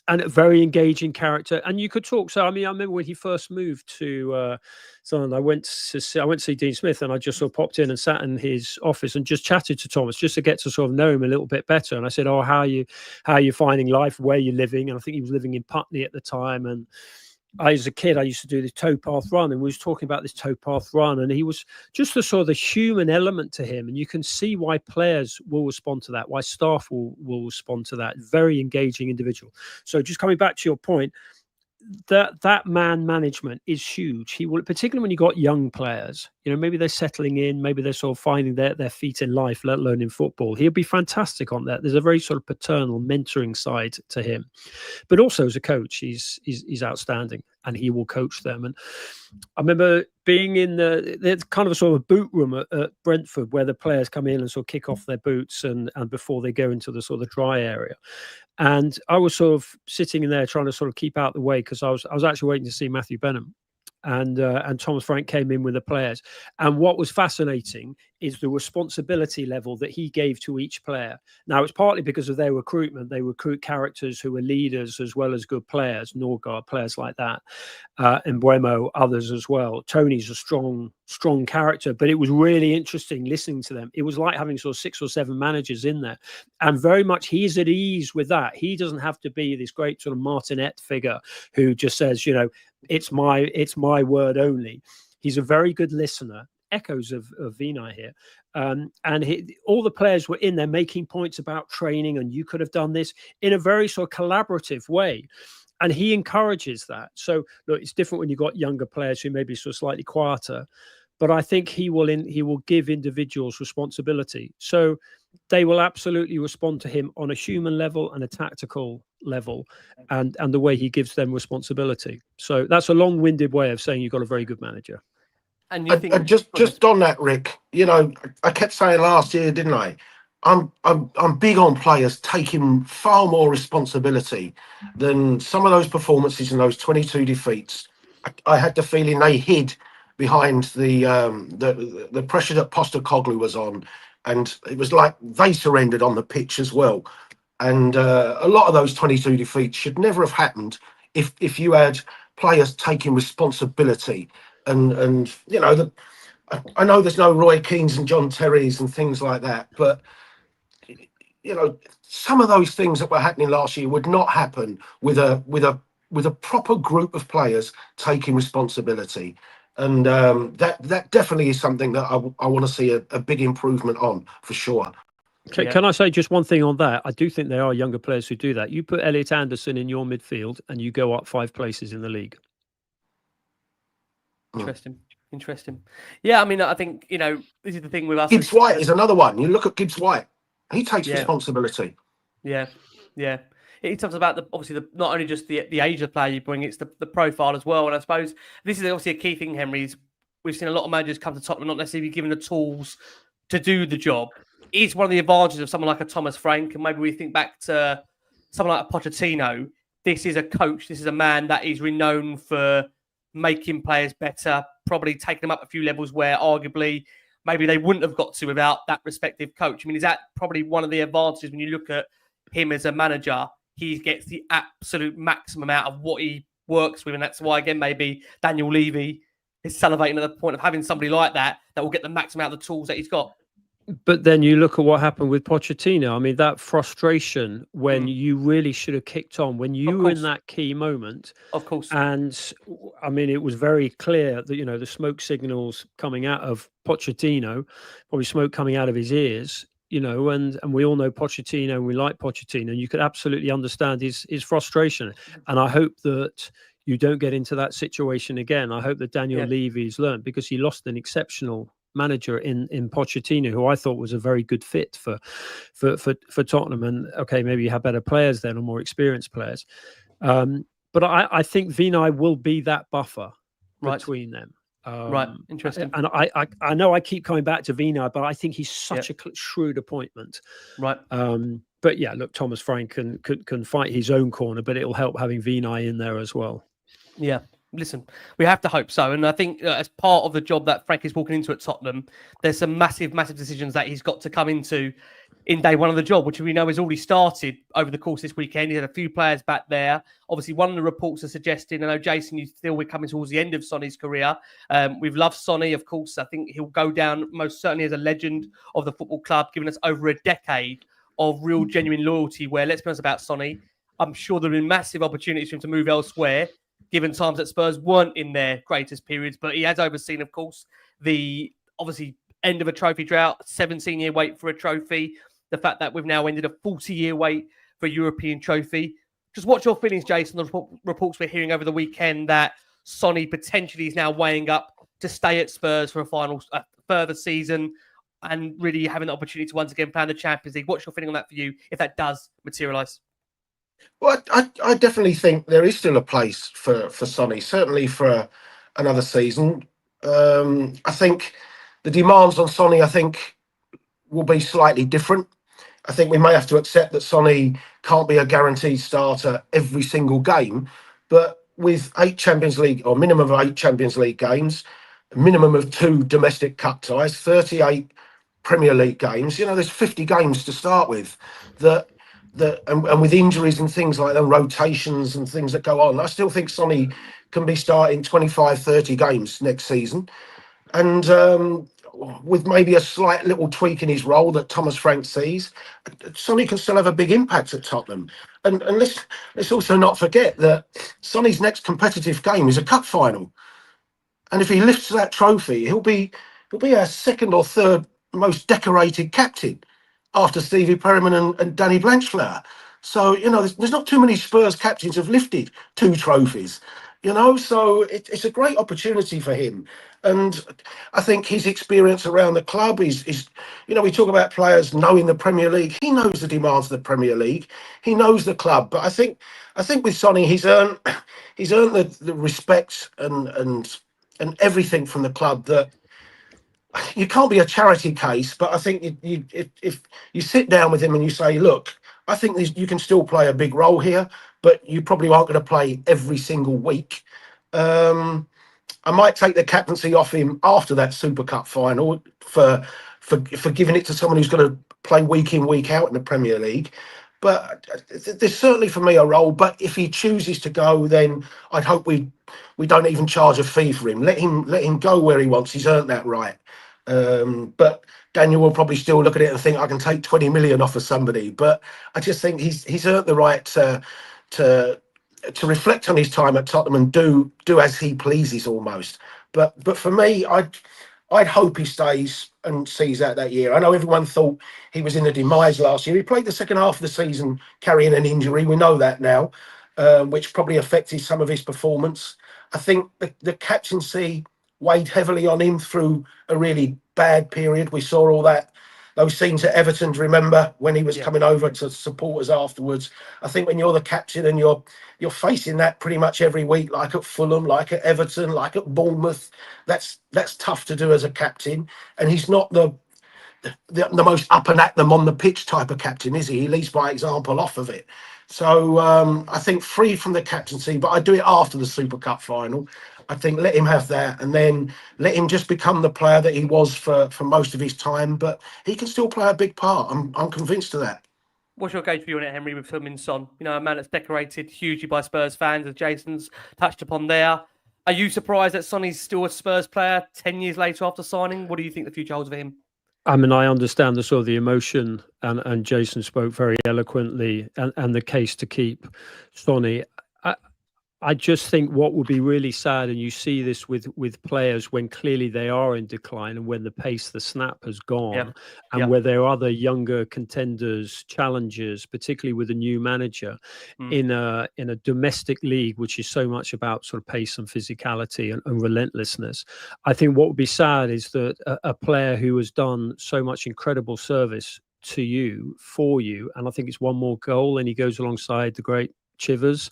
And a very engaging character, and you could talk. So I mean, I remember when he first moved to Sunderland, I went to see Dean Smith, and I just sort of popped in and sat in his office and just chatted to Thomas, just to get to sort of know him a little bit better. And I said, "Oh, how are you finding life? Where are you living?" And I think he was living in Putney at the time. And as a kid, I used to do this towpath run, and we was talking about this towpath run, and he was just the sort of the human element to him. And you can see why players will respond to that, why staff will respond to that. Very engaging individual. So just coming back to your point, that man management is huge. He will, particularly when you got young players, you know, maybe they're settling in, maybe they're sort of finding their feet in life, let alone in football. He'll be fantastic on that. There's a very sort of paternal mentoring side to him, but also as a coach, he's outstanding, and he will coach them. And I remember being in the kind of a sort of boot room at Brentford, where the players come in and sort of kick off their boots and before they go into the sort of dry area. And I was sort of sitting in there trying to sort of keep out the way, because I was actually waiting to see Matthew Benham. And Thomas Frank came in with the players. And what was fascinating is the responsibility level that he gave to each player. Now, it's partly because of their recruitment. They recruit characters who are leaders as well as good players, Norgard, players like that, and Mbeumo, others as well. Tony's a strong character, but it was really interesting listening to them. It was like having sort of 6 or 7 managers in there, and very much he's at ease with that. He doesn't have to be this great sort of martinet figure who just says, you know, it's my word only. He's a very good listener. Echoes of Vinai here. And all the players were in there making points about training, and you could have done this in a very sort of collaborative way. And he encourages that. So look, it's different when you've got younger players who may be sort of slightly quieter, but I think he will give individuals responsibility. So they will absolutely respond to him on a human level and a tactical level, and the way he gives them responsibility. So that's a long-winded way of saying you've got a very good manager. And you think just on that, Rick, you know, I kept saying last year, didn't I? I'm big on players taking far more responsibility than some of those performances in those 22 defeats. I had the feeling they hid behind the pressure that Postecoglou was on, and it was like they surrendered on the pitch as well. And a lot of those 22 defeats should never have happened if you had players taking responsibility. And you know, I know there's no Roy Keanes and John Terrys and things like that, but some of those things that were happening last year would not happen with a proper group of players taking responsibility. And that definitely is something that I want to see a big improvement on, for sure. Can I say just one thing on that? I do think there are younger players who do that. You put Elliot Anderson in your midfield and you go up 5 places in the league. Interesting. Yeah, I mean, I think, this is the thing with us. Gibbs White is another one. You look at Gibbs White. He takes responsibility. Yeah. It's about obviously not only just the age of player you bring, it's the profile as well. And I suppose this is obviously a key thing, Henry, is we've seen a lot of managers come to Tottenham not necessarily given the tools to do the job. It's one of the advantages of someone like a Thomas Frank, and maybe we think back to someone like a Pochettino. This is a coach, this is a man that is renowned for making players better, probably taking them up a few levels where arguably maybe they wouldn't have got to without that respective coach. I mean, is that probably one of the advantages when you look at him as a manager? He gets the absolute maximum out of what he works with, and that's why, again, maybe Daniel Levy is salivating at the point of having somebody like that will get the maximum out of the tools that he's got. But then you look at what happened with Pochettino. I mean, that frustration when you really should have kicked on, when you were in that key moment. Of course. And I mean, it was very clear that, the smoke signals coming out of Pochettino, probably smoke coming out of his ears, and we all know Pochettino and we like Pochettino. And you could absolutely understand his frustration. And I hope that you don't get into that situation again. I hope that Daniel Levy's learned, because he lost an exceptional manager in Pochettino, who I thought was a very good fit for Tottenham. And okay, maybe you have better players then, or more experienced players. But I think Vinai will be that buffer between them. Right, interesting. And I know I keep coming back to Vinai, but I think he's such a shrewd appointment. Right. But yeah, look, Thomas Frank can fight his own corner, but it'll help having Vinai in there as well. Yeah. Listen, we have to hope so. And I think as part of the job that Frank is walking into at Tottenham, there's some massive decisions that he's got to come into in day one of the job, which we know has already started over the course this weekend. He had a few players back there. Obviously, one of the reports are suggesting, I know, Jason, we're coming towards the end of Sonny's career. We've loved Sonny, of course. I think he'll go down most certainly as a legend of the football club, giving us over a decade of real, genuine loyalty where, let's be honest about Sonny, I'm sure there have been massive opportunities for him to move elsewhere, given times that Spurs weren't in their greatest periods. But he has overseen, of course, the obviously end of a trophy drought, 17-year wait for a trophy, the fact that we've now ended a 40-year wait for a European trophy. Just what's your feelings, Jason, on the reports we're hearing over the weekend that Sonny potentially is now weighing up to stay at Spurs for a further season and really having the opportunity to once again play in the Champions League? What's your feeling on that for you, if that does materialise? Well, I definitely think there is still a place for Sonny, certainly for another season. I think the demands on Sonny, will be slightly different. I think we may have to accept that Sonny can't be a guaranteed starter every single game, but with 8 Champions League, or minimum of 8 Champions League games, a minimum of 2 domestic cup ties, 38 Premier League games, there's 50 games to start with and with injuries and things like that, rotations and things that go on, I still think Sonny can be starting 25, 30 games next season. And with maybe a slight little tweak in his role that Thomas Frank sees, Sonny can still have a big impact at Tottenham. And let's also not forget that Sonny's next competitive game is a cup final. And if he lifts that trophy, he'll be our second or third most decorated captain, after Stevie Perryman and Danny Blanchflower. So, there's not too many Spurs captains who've lifted 2 trophies, so it's a great opportunity for him. And I think his experience around the club is we talk about players knowing the Premier League. He knows the demands of the Premier League. He knows the club. But I think with Sonny, he's earned the respect and everything from the club that you can't be a charity case. But I think if you sit down with him and you say, look, I think you can still play a big role here, but you probably aren't going to play every single week. I might take the captaincy off him after that Super Cup final for giving it to someone who's going to play week in, week out in the Premier League. But there's certainly for me a role. But if he chooses to go, then I'd hope we don't even charge a fee for him. Let him go where he wants. He's earned that right. But Daniel will probably still look at it and think I can take 20 million off of somebody. But I just think he's earned the right to reflect on his time at Tottenham and do as he pleases almost. But for me, I'd hope he stays and sees out that year. I know everyone thought he was in the demise last year. He played the second half of the season carrying an injury. We know that now, which probably affected some of his performance. I think the captaincy weighed heavily on him through a really bad period. We saw all those scenes at Everton, remember, when he was coming over to supporters afterwards. I think when you're the captain and you're facing that pretty much every week, like at Fulham, like at Everton, like at Bournemouth, that's tough to do as a captain. And he's not the most up and at them on the pitch type of captain, is he? He leads by example off of it. So I think free from the captaincy, but I do it after the Super Cup final. I think let him have that and then let him just become the player that he was for most of his time. But he can still play a big part. I'm convinced of that. What's your gauge view on it, Henry, with Heung-Min Son? You know, a man that's decorated hugely by Spurs fans, as Jason's touched upon there. Are you surprised that Sonny's still a Spurs player 10 years later after signing? What do you think the future holds for him? I mean, I understand the sort of the emotion, and Jason spoke very eloquently, and the case to keep Sonny. I just think what would be really sad, and you see this with players when clearly they are in decline and when the pace, the snap has gone, and where there are other younger contenders, challengers, particularly with a new manager in a domestic league, which is so much about sort of pace and physicality and relentlessness. I think what would be sad is that a player who has done so much incredible service to you, for you, and I think it's one more goal, and he goes alongside the great Chivers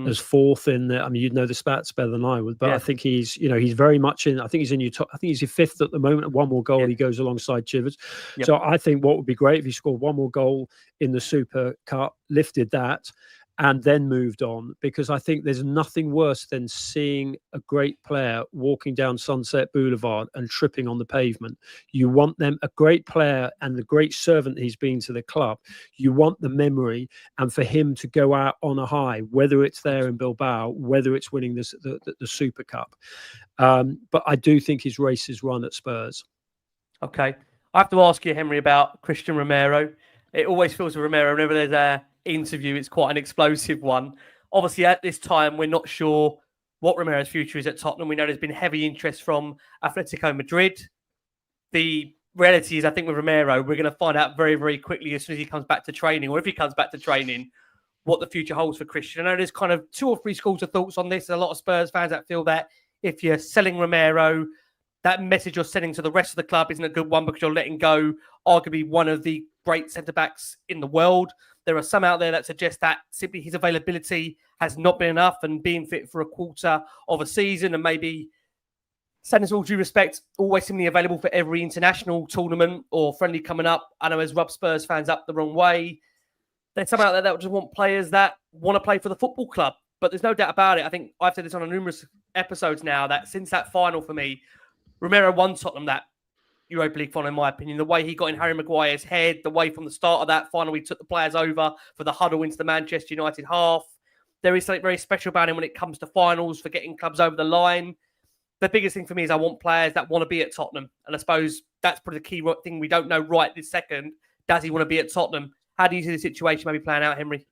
as fourth in the, I mean, you'd know the stats better than I would, but I think he's very much in, I think he's in your top, I think he's your fifth at the moment. One more goal, he goes alongside Chivers. So I think what would be great if he scored one more goal in the Super Cup, lifted that, and then moved on, because I think there's nothing worse than seeing a great player walking down Sunset Boulevard and tripping on the pavement. You want them, a great player and the great servant he's been to the club, you want the memory and for him to go out on a high, whether it's there in Bilbao, whether it's winning the Super Cup. But I do think his race is run at Spurs. Okay. I have to ask you, Henry, about Christian Romero. It always feels with Romero, whenever there's a interview, it's quite an explosive one. Obviously, at this time, we're not sure what Romero's future is at Tottenham. We know there's been heavy interest from Atletico Madrid. The reality is, I think with Romero, we're going to find out very, very quickly as soon as he comes back to training, or if he comes back to training, what the future holds for Christian. I know there's kind of 2 or 3 schools of thoughts on this. There's a lot of Spurs fans that feel that if you're selling Romero, that message you're sending to the rest of the club isn't a good one, because you're letting go arguably one of the great centre-backs in the world. There are some out there that suggest that simply his availability has not been enough, and being fit for a quarter of a season, and maybe, saying this all due respect, always seemingly available for every international tournament or friendly coming up, I know has rubbed Spurs fans up the wrong way. There's some out there that just want players that want to play for the football club. But there's no doubt about it. I think I've said this on numerous episodes now, that since that final for me, Romero won Tottenham that Europa League final, in my opinion. The way he got in Harry Maguire's head, the way from the start of that final he took the players over for the huddle into the Manchester United half. There is something very special about him when it comes to finals, for getting clubs over the line. The biggest thing for me is I want players that want to be at Tottenham. And I suppose that's probably the key thing we don't know right this second. Does he want to be at Tottenham? How do you see the situation maybe playing out, Henry?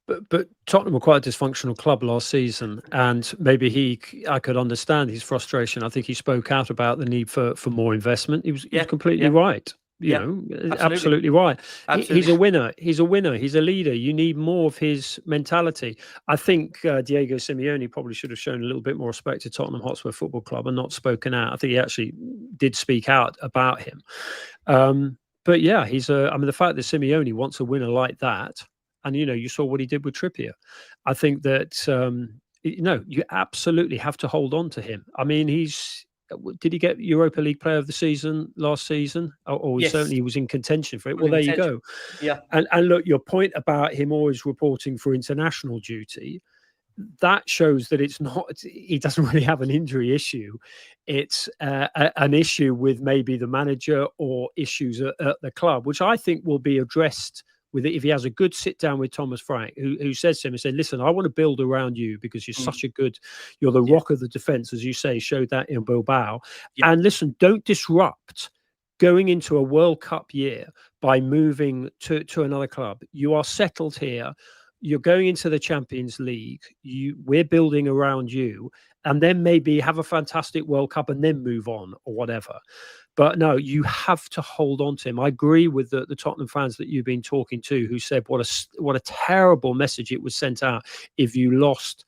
But Tottenham were quite a dysfunctional club last season, and maybe I could understand his frustration. I think he spoke out about the need for more investment. He was completely right. You know, absolutely right. Absolutely. He's a winner. He's a winner. He's a leader. You need more of his mentality. I think Diego Simeone probably should have shown a little bit more respect to Tottenham Hotspur Football Club and not spoken out. I think he actually did speak out about him. But yeah, I mean, the fact that Simeone wants a winner like that, and, you know, you saw what he did with Trippier. I think that, you absolutely have to hold on to him. I mean, did he get Europa League Player of the Season last season? Or yes. Certainly he was in contention for it. Well, there you go. Yeah. And look, your point about him always reporting for international duty, that shows that he doesn't really have an injury issue. It's an issue with maybe the manager or issues at the club, which I think will be addressed with it, if he has a good sit down with Thomas Frank, who says to him and said, listen, I want to build around you because you're the rock of the defense, as you say, showed that in Bilbao. And listen, don't disrupt going into a World Cup year by moving to another club. You are settled here. You're going into the Champions League. We're building around you, and then maybe have a fantastic World Cup and then move on or whatever. But no, you have to hold on to him. I agree with the Tottenham fans that you've been talking to who said what a terrible message it was sent out if you lost.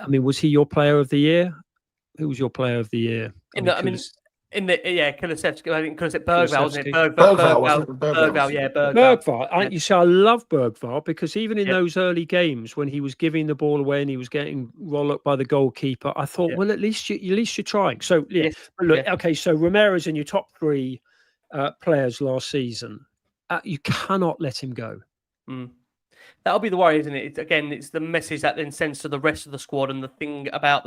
I mean, was he your player of the year? Who was your player of the year? Kulusevski, I think Bergvall, wasn't it? Bergvall. Bergvall. You see, I love Bergvall because even in those early games when he was giving the ball away and he was getting rolled up by the goalkeeper, I thought, well, at least you're trying. So okay. So Romero's in your top 3 players last season. You cannot let him go. That'll be the worry, isn't it? It's the message that then sends to the rest of the squad and the thing about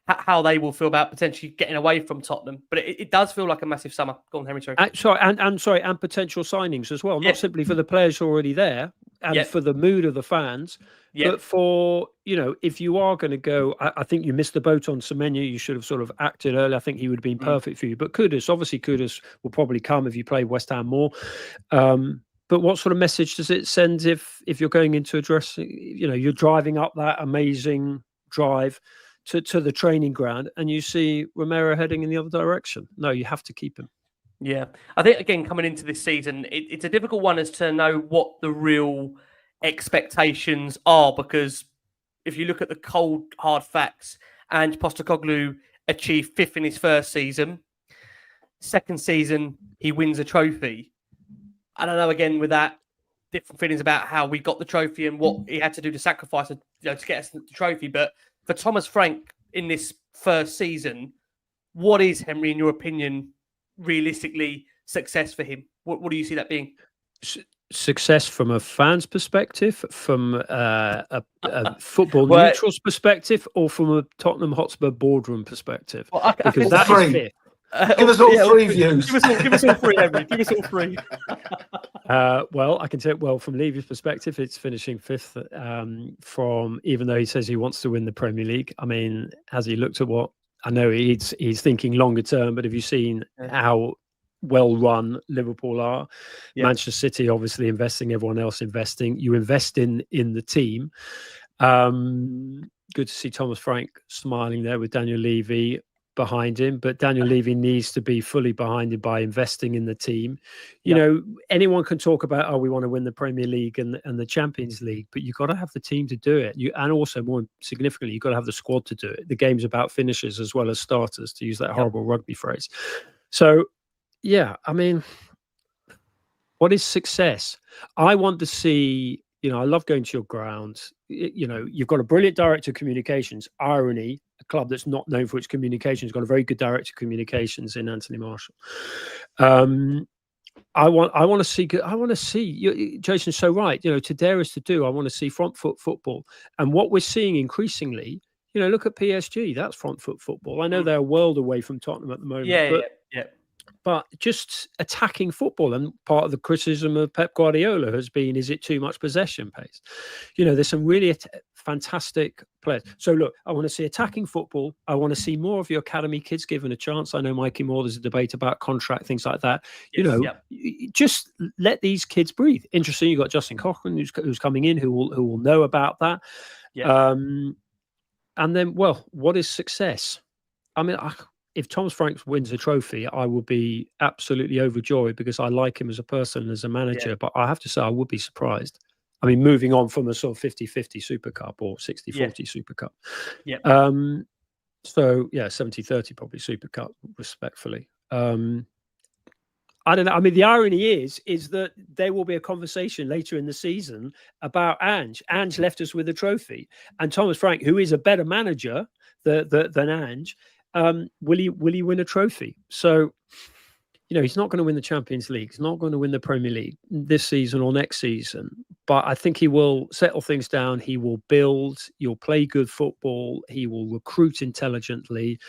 how they will feel about potentially getting away from Tottenham. But it does feel like a massive summer. Go on, Henry. Sorry. And potential signings as well. Not simply for the players already there and for the mood of the fans, but for, if you are going to go, I think you missed the boat on Semenyo. You should have sort of acted early. I think he would have been perfect for you. But Kudus will probably come if you play West Ham more. But what sort of message does it send if you're going into a dressing, you're driving up that amazing drive to the training ground and you see Romero heading in the other direction? No, you have to keep him. Yeah. I think, again, coming into this season, it's a difficult one as to know what the real expectations are, because if you look at the cold, hard facts, and Postecoglou achieved 5th in his first season. Second season, he wins a trophy. I don't know, again, with that, different feelings about how we got the trophy and what he had to do to sacrifice to get us the trophy. But for Thomas Frank in this first season, what is, Henry, in your opinion, realistically success for him? What do you see that being? Success from a fan's perspective, from a football neutral's perspective, or from a Tottenham Hotspur boardroom perspective? Well, because that is fair. Give us all 3 views. Give us all 3, Henry. Give us all 3. Well, I can say, from Levy's perspective, it's finishing 5th. From, even though he says he wants to win the Premier League, I mean, has he looked at what? I know he's thinking longer term, but have you seen how well run Liverpool are? Manchester City obviously investing, everyone else investing. You invest in the team. Good to see Thomas Frank smiling there with Daniel Levy behind him, but Daniel Levy needs to be fully behind him by investing in the team. Anyone can talk about, we want to win the Premier League and the Champions League, but you've got to have the team to do it. And also, more significantly, you've got to have the squad to do it. The game's about finishers as well as starters, to use that horrible rugby phrase. So, I mean, what is success? I want to see, I love going to your ground. You've got a brilliant director of communications, irony, a club that's not known for its communications, got a very good director of communications in Anthony Marshall. I want to see, Jason's so right, to dare is to do. I want to see front foot football. And what we're seeing increasingly, look at PSG, that's front foot football. I know they're a world away from Tottenham at the moment. But just attacking football, and part of the criticism of Pep Guardiola has been, is it too much possession pace? There's some really fantastic players. So look, I want to see attacking football. I want to see more of your academy kids given a chance. I know Mikey Moore, there's a debate about contract, things like that. Just let these kids breathe. Interesting, you've got Justin Cochran who's coming in, who will know about that. And then, what is success? I mean, if Thomas Frank wins a trophy, I will be absolutely overjoyed because I like him as a person and as a manager. But I have to say, I would be surprised. I mean, moving on from a sort of 50-50 Super Cup or 60-40 Super Cup. So, 70-30 probably Super Cup, respectfully. I don't know. I mean, the irony is that there will be a conversation later in the season about Ange. Ange left us with a trophy. And Thomas Frank, who is a better manager than Ange, will he win a trophy? So, he's not going to win the Champions League. He's not going to win the Premier League this season or next season. But I think he will settle things down. He will build. He'll play good football. He will recruit intelligently.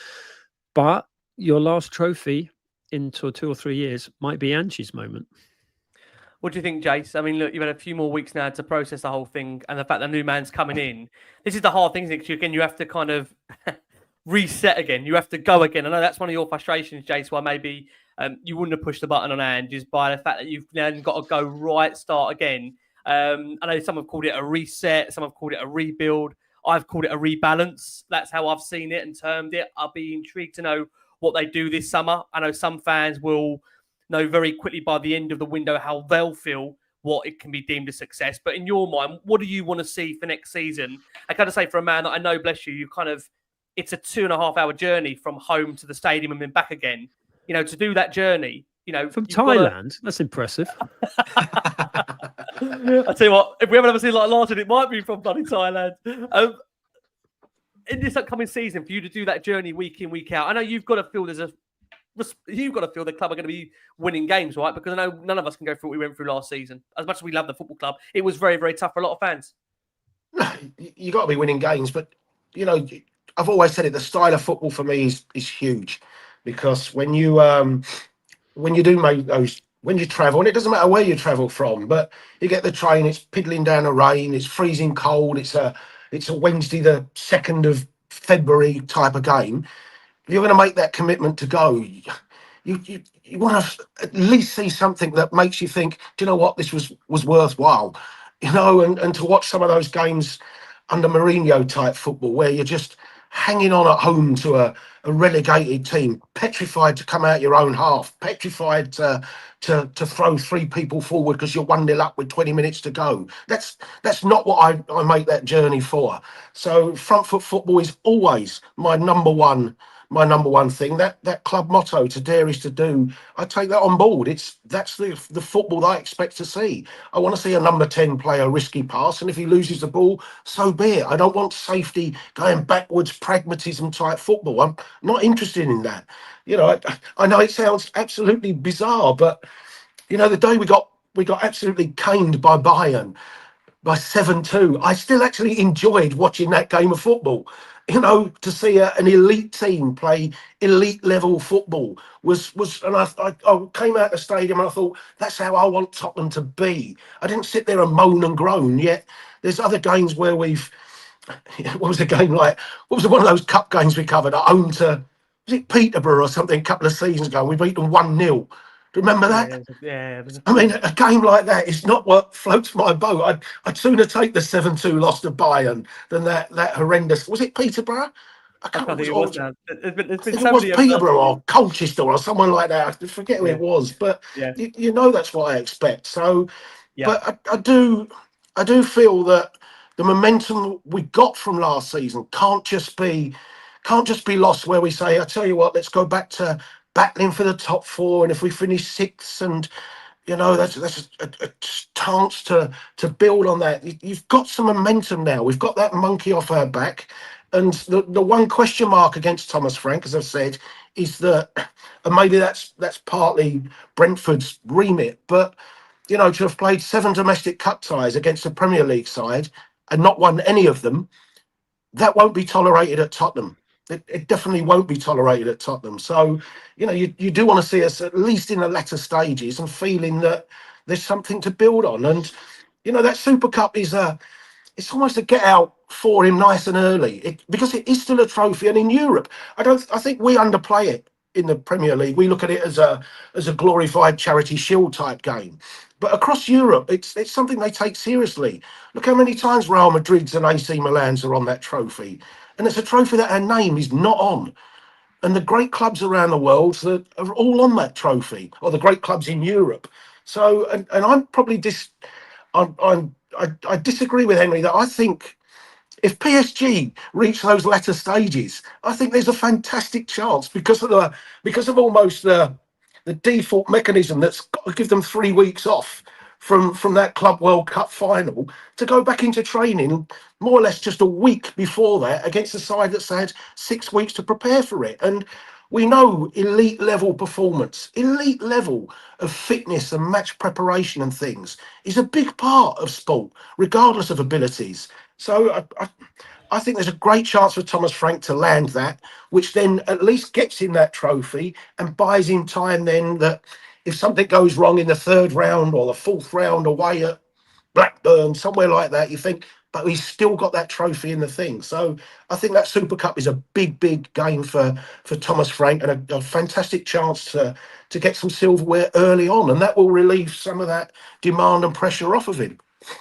But your last trophy in 2 or 3 years might be Ange's moment. What do you think, Jace? I mean, look, you've had a few more weeks now to process the whole thing, and the fact that new man's coming in. This is the hard thing, isn't it? 'Cause again, you have to kind of reset again. You have to go again. I know that's one of your frustrations, Jace, why maybe you wouldn't have pushed the button on Ange, is by the fact that you've then got to go right, start again. I know some have called it a reset, some have called it a rebuild. I've called it a rebalance. That's how I've seen it and termed it. I'll be intrigued to know what they do this summer. I know some fans will know very quickly by the end of the window how they'll feel what it can be deemed a success. But in your mind, what do you want to see for next season? I kind of say for a man that I know, bless you, you kind of, it's a 2.5-hour journey from home to the stadium and then back again. You know, to do that journey, you know, from Thailand, that's impressive. I tell you what, if we haven't ever seen like Larson, it might be from bloody Thailand. In this upcoming season, for you to do that journey week in, week out, I know you've got to feel you've got to feel the club are going to be winning games, right? Because I know none of us can go through what we went through last season. As much as we love the football club, it was very, very tough for a lot of fans. You got to be winning games, but you know, I've always said it. The style of football for me is huge, because when you do make those, when you travel, and it doesn't matter where you travel from, but you get the train, it's piddling down the rain, it's freezing cold, it's a Wednesday the 2nd of February type of game. If you're going to make that commitment to go, you want to at least see something that makes you think, do you know what, this was worthwhile, you know, and to watch some of those games under Mourinho type football where you're just hanging on at home to a relegated team, petrified to come out your own half, petrified to throw 3 people forward because you're 1-0 up with 20 minutes to go. That's not what I make that journey for. So front foot football is always my number one thing. That club motto, to dare is to do, I take that on board. That's the football that I expect to see. I want to see a number 10 play a risky pass, and if he loses the ball, so be it. I don't want safety going backwards, pragmatism type football. I'm not interested in that. You know, I know it sounds absolutely bizarre, but you know, the day we got absolutely caned by Bayern by 7-2, I still actually enjoyed watching that game of football. You know, to see an elite team play elite level football was, and I came out of the stadium and I thought, that's how I want Tottenham to be. I didn't sit there and moan and groan. Yet there's other games where what was the game like? What was one of those cup games we covered at home to, was it Peterborough or something a couple of seasons ago? We beat them 1-0. Remember that? Yeah. I mean, a game like that is not what floats my boat. I'd sooner take the 7-2 loss to Bayern than that horrendous. Was it Peterborough? I can't think it remember. was now. There's been It so was many Peterborough or Colchester or someone like that. I forget who it was, but yeah. you know that's what I expect. So, Yeah. but I do feel that the momentum we got from last season can't just be lost. Where we say, I tell you what, let's go back to battling for the top 4, and if we finish 6th, and you know, that's a chance to build on that. You've got some momentum now. We've got that monkey off our back, and the one question mark against Thomas Frank, as I've said, is that, and maybe that's partly Brentford's remit, but you know, to have played 7 domestic cup ties against a Premier League side and not won any of them, that won't be tolerated at Tottenham. It definitely won't be tolerated at Tottenham. So, you know, you do want to see us at least in the latter stages and feeling that there's something to build on. And, you know, that Super Cup is it's almost a get out for him nice and early, because it is still a trophy. And in Europe, I think we underplay it in the Premier League. We look at it as a glorified Charity Shield type game. But across Europe, it's something they take seriously. Look how many times Real Madrid's and AC Milan's are on that trophy. And it's a trophy that our name is not on. And the great clubs around the world that are all on that trophy, or the great clubs in Europe. So, and I'm probably I disagree with Henry that I think if PSG reach those latter stages, I think there's a fantastic chance because of almost the default mechanism that's got to give them 3 weeks off from that Club World Cup final to go back into training more or less just a week before that against a side that's had 6 weeks to prepare for it. And we know elite level performance, elite level of fitness and match preparation and things is a big part of sport, regardless of abilities. So I think there's a great chance for Thomas Frank to land that, which then at least gets him that trophy and buys him time then that if something goes wrong in the 3rd round or the 4th round away at Blackburn, somewhere like that, you think, but he's still got that trophy in the thing. So I think that Super Cup is a big, big game for Thomas Frank, and a fantastic chance to get some silverware early on, and that will relieve some of that demand and pressure off of him.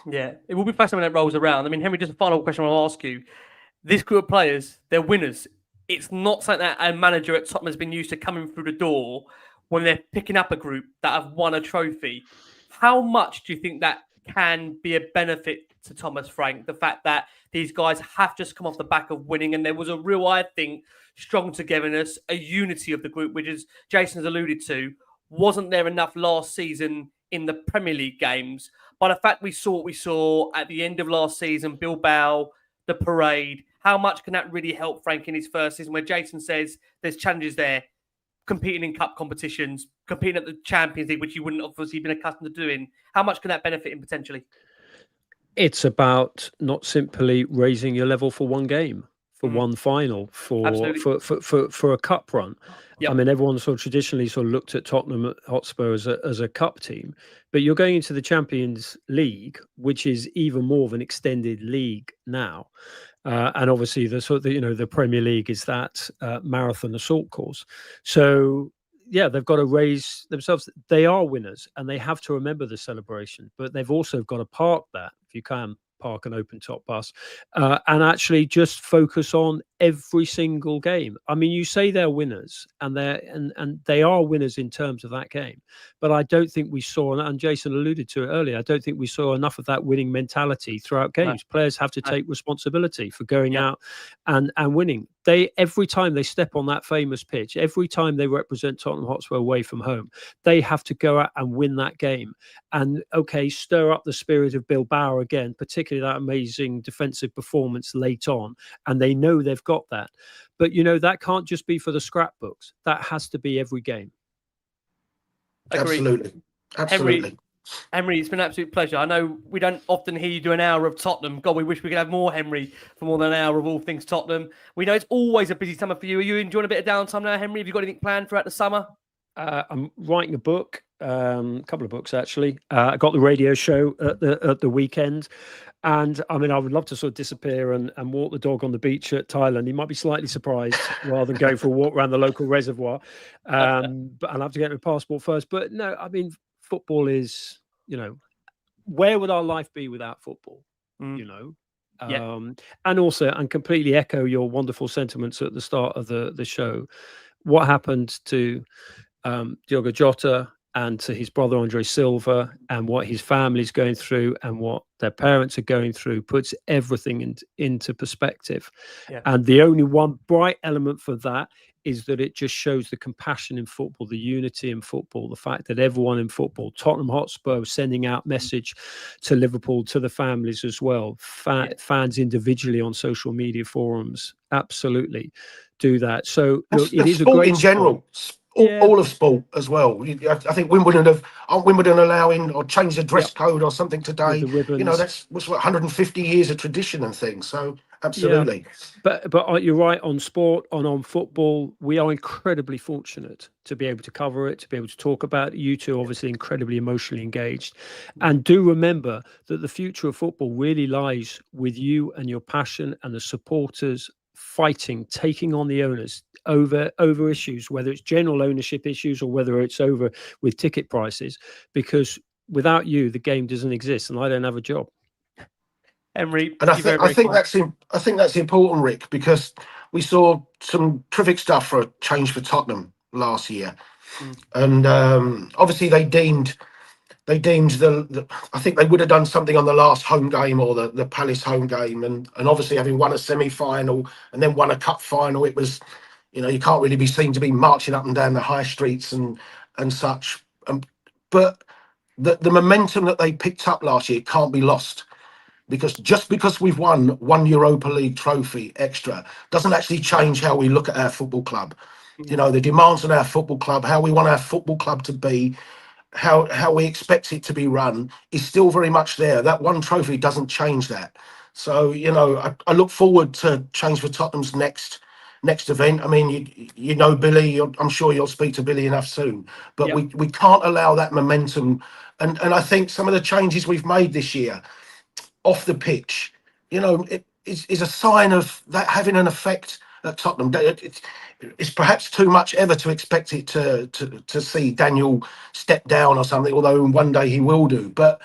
Yeah, it will be fascinating when it rolls around. I mean, Henry, just a final question I'll ask you. This group of players, they're winners. It's not something that a manager at Tottenham has been used to coming through the door when they're picking up a group that have won a trophy. How much do you think that can be a benefit to Thomas Frank? The fact that these guys have just come off the back of winning, and there was a real, I think, strong togetherness, a unity of the group, which, as Jason has alluded to, wasn't there enough last season in the Premier League games. But the fact we saw what we saw at the end of last season, Bilbao, the parade, how much can that really help Frank in his first season, where Jason says there's challenges there, competing in cup competitions, competing at the Champions League, which you wouldn't obviously been accustomed to doing. How much can that benefit him potentially? It's about not simply raising your level for one game, for one final, for a cup run. Yep. I mean, everyone sort of traditionally sort of looked at Tottenham Hotspur as a cup team, but you're going into the Champions League, which is even more of an extended league now. And obviously the Premier League is that marathon assault course. So yeah, they've got to raise themselves. They are winners, and they have to remember the celebration, but they've also got to park that, if you can park an open top bus, and actually just focus on every single game. I mean, you say they're winners, and they are winners in terms of that game, but I don't think we saw, and Jason alluded to it earlier, I don't think we saw enough of that winning mentality throughout games. No. Players have to take responsibility for going out and winning. Every time they step on that famous pitch, every time they represent Tottenham Hotspur away from home, they have to go out and win that game. And stir up the spirit of Bilbao again, particularly that amazing defensive performance late on. And they know they've got that. But, that can't just be for the scrapbooks. That has to be every game. Absolutely. Absolutely. Henry, it's been an absolute pleasure. I know we don't often hear you do an hour of Tottenham. God, we wish we could have more Henry for more than an hour of all things Tottenham. We know it's always a busy summer for you. Are you enjoying a bit of downtime now, Henry? Have you got anything planned throughout the summer? I'm writing a book, a couple of books actually. I got the radio show at the weekend. And I mean, I would love to sort of disappear and walk the dog on the beach at Thailand. He might be slightly surprised rather than going for a walk around the local reservoir. But I'll have to get my passport first. But no, I mean, football is, where would our life be without football? And also, and completely echo your wonderful sentiments at the start of the show. What happened to Diogo Jota and to his brother Andre Silva, and what his family's going through and what their parents are going through, puts everything into perspective. Yeah. And the only one bright element for that is that it just shows the compassion in football, the unity in football, the fact that everyone in football, Tottenham Hotspur sending out message to Liverpool, to the families as well, fans individually on social media forums, absolutely do that. So look, it is a great in general. All of sport as well. I think Wimbledon aren't Wimbledon allowing or change the dress code or something today. That's 150 years of tradition and things. So absolutely. Yeah. But you're right on sport, on football. We are incredibly fortunate to be able to cover it, to be able to talk about it. You two obviously incredibly emotionally engaged. And do remember that the future of football really lies with you and your passion and the supporters fighting, taking on the owners over issues, whether it's general ownership issues or whether it's over with ticket prices, because without you the game doesn't exist and I don't have a job. Henry, and I think that's important, Rick, because we saw some terrific stuff for a change for Tottenham last year. And obviously they deemed I think they would have done something on the last home game or the Palace home game, and obviously having won a semi-final and then won a cup final, it was, you can't really be seen to be marching up and down the high streets and such. But the momentum that they picked up last year can't be lost, because just because we've won one Europa League trophy extra doesn't actually change how we look at our football club. The demands on our football club, how we want our football club to be, how we expect it to be run is still very much there. That one trophy doesn't change that. So, I look forward to change for Tottenham's next next event. I mean, you know Billy. I'm sure you'll speak to Billy enough soon. But Yep. we can't allow that momentum. And I think some of the changes we've made this year off the pitch, you know, is a sign of that having an effect at Tottenham. It's perhaps too much ever to expect it to see Daniel step down or something, although one day he will do. But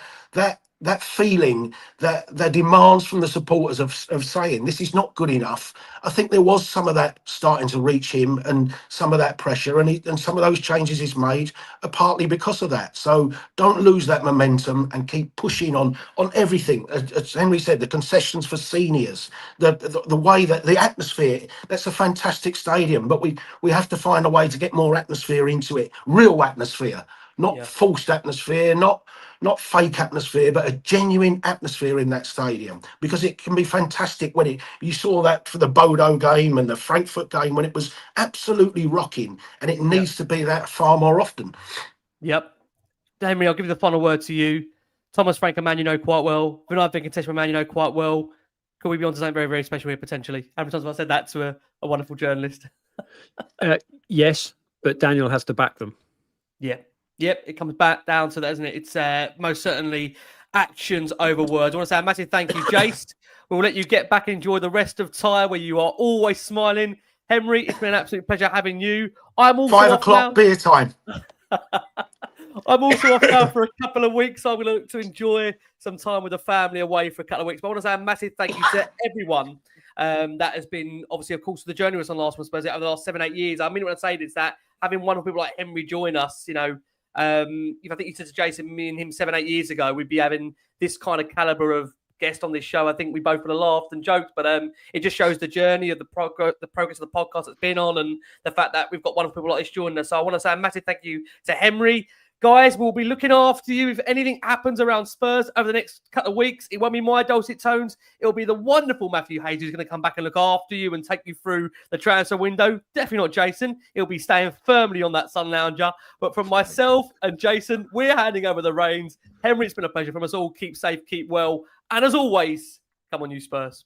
that feeling, that the demands from the supporters of saying this is not good enough, I think there was some of that starting to reach him, and some of that pressure, and some of those changes he's made are partly because of that. So don't lose that momentum and keep pushing on everything. As Henry said, the concessions for seniors, the way that the atmosphere, that's a fantastic stadium, but we have to find a way to get more atmosphere into it, real atmosphere, not forced atmosphere, not fake atmosphere, but a genuine atmosphere in that stadium, because it can be fantastic when you saw that for the Bodo game and the Frankfurt game, when it was absolutely rocking, and it needs to be that far more often. Yep. Henry, I'll give you the final word to you. Thomas Frank, a man you know quite well. Vinai Venkatesham, a man you know quite well. Could we be on to something very, very special here, potentially? How many times have I said that to a wonderful journalist? Yes, but Daniel has to back them. Yeah. Yep, it comes back down to that, isn't it? It's most certainly actions over words. I want to say a massive thank you, Jace. We'll let you get back and enjoy the rest of Tyre, where you are always smiling. Henry, it's been an absolute pleasure having you. I'm also 5 off o'clock now. beer time. I'm also off now for a couple of weeks. I'm going to look to enjoy some time with the family away for a couple of weeks. But I want to say a massive thank you to everyone that has been, obviously, of course, the journey was on Last One Spurs over the last 7-8 years. I mean, when I say this, that having wonderful people like Henry join us, you know, if I think you said to Jason, me and him 7-8 years ago, we'd be having this kind of caliber of guest on this show. I think we both would have laughed and joked, but it just shows the journey of the progress of the podcast it's been on, and the fact that we've got wonderful people like this joining us. So I want to say a massive thank you to Henry. Guys, we'll be looking after you if anything happens around Spurs over the next couple of weeks. It won't be my dulcet tones. It'll be the wonderful Matthew Hayes who's going to come back and look after you and take you through the transfer window. Definitely not Jason. He'll be staying firmly on that sun lounger. But from myself and Jason, we're handing over the reins. Henry, it's been a pleasure from us all. Keep safe, keep well. And as always, come on, you Spurs.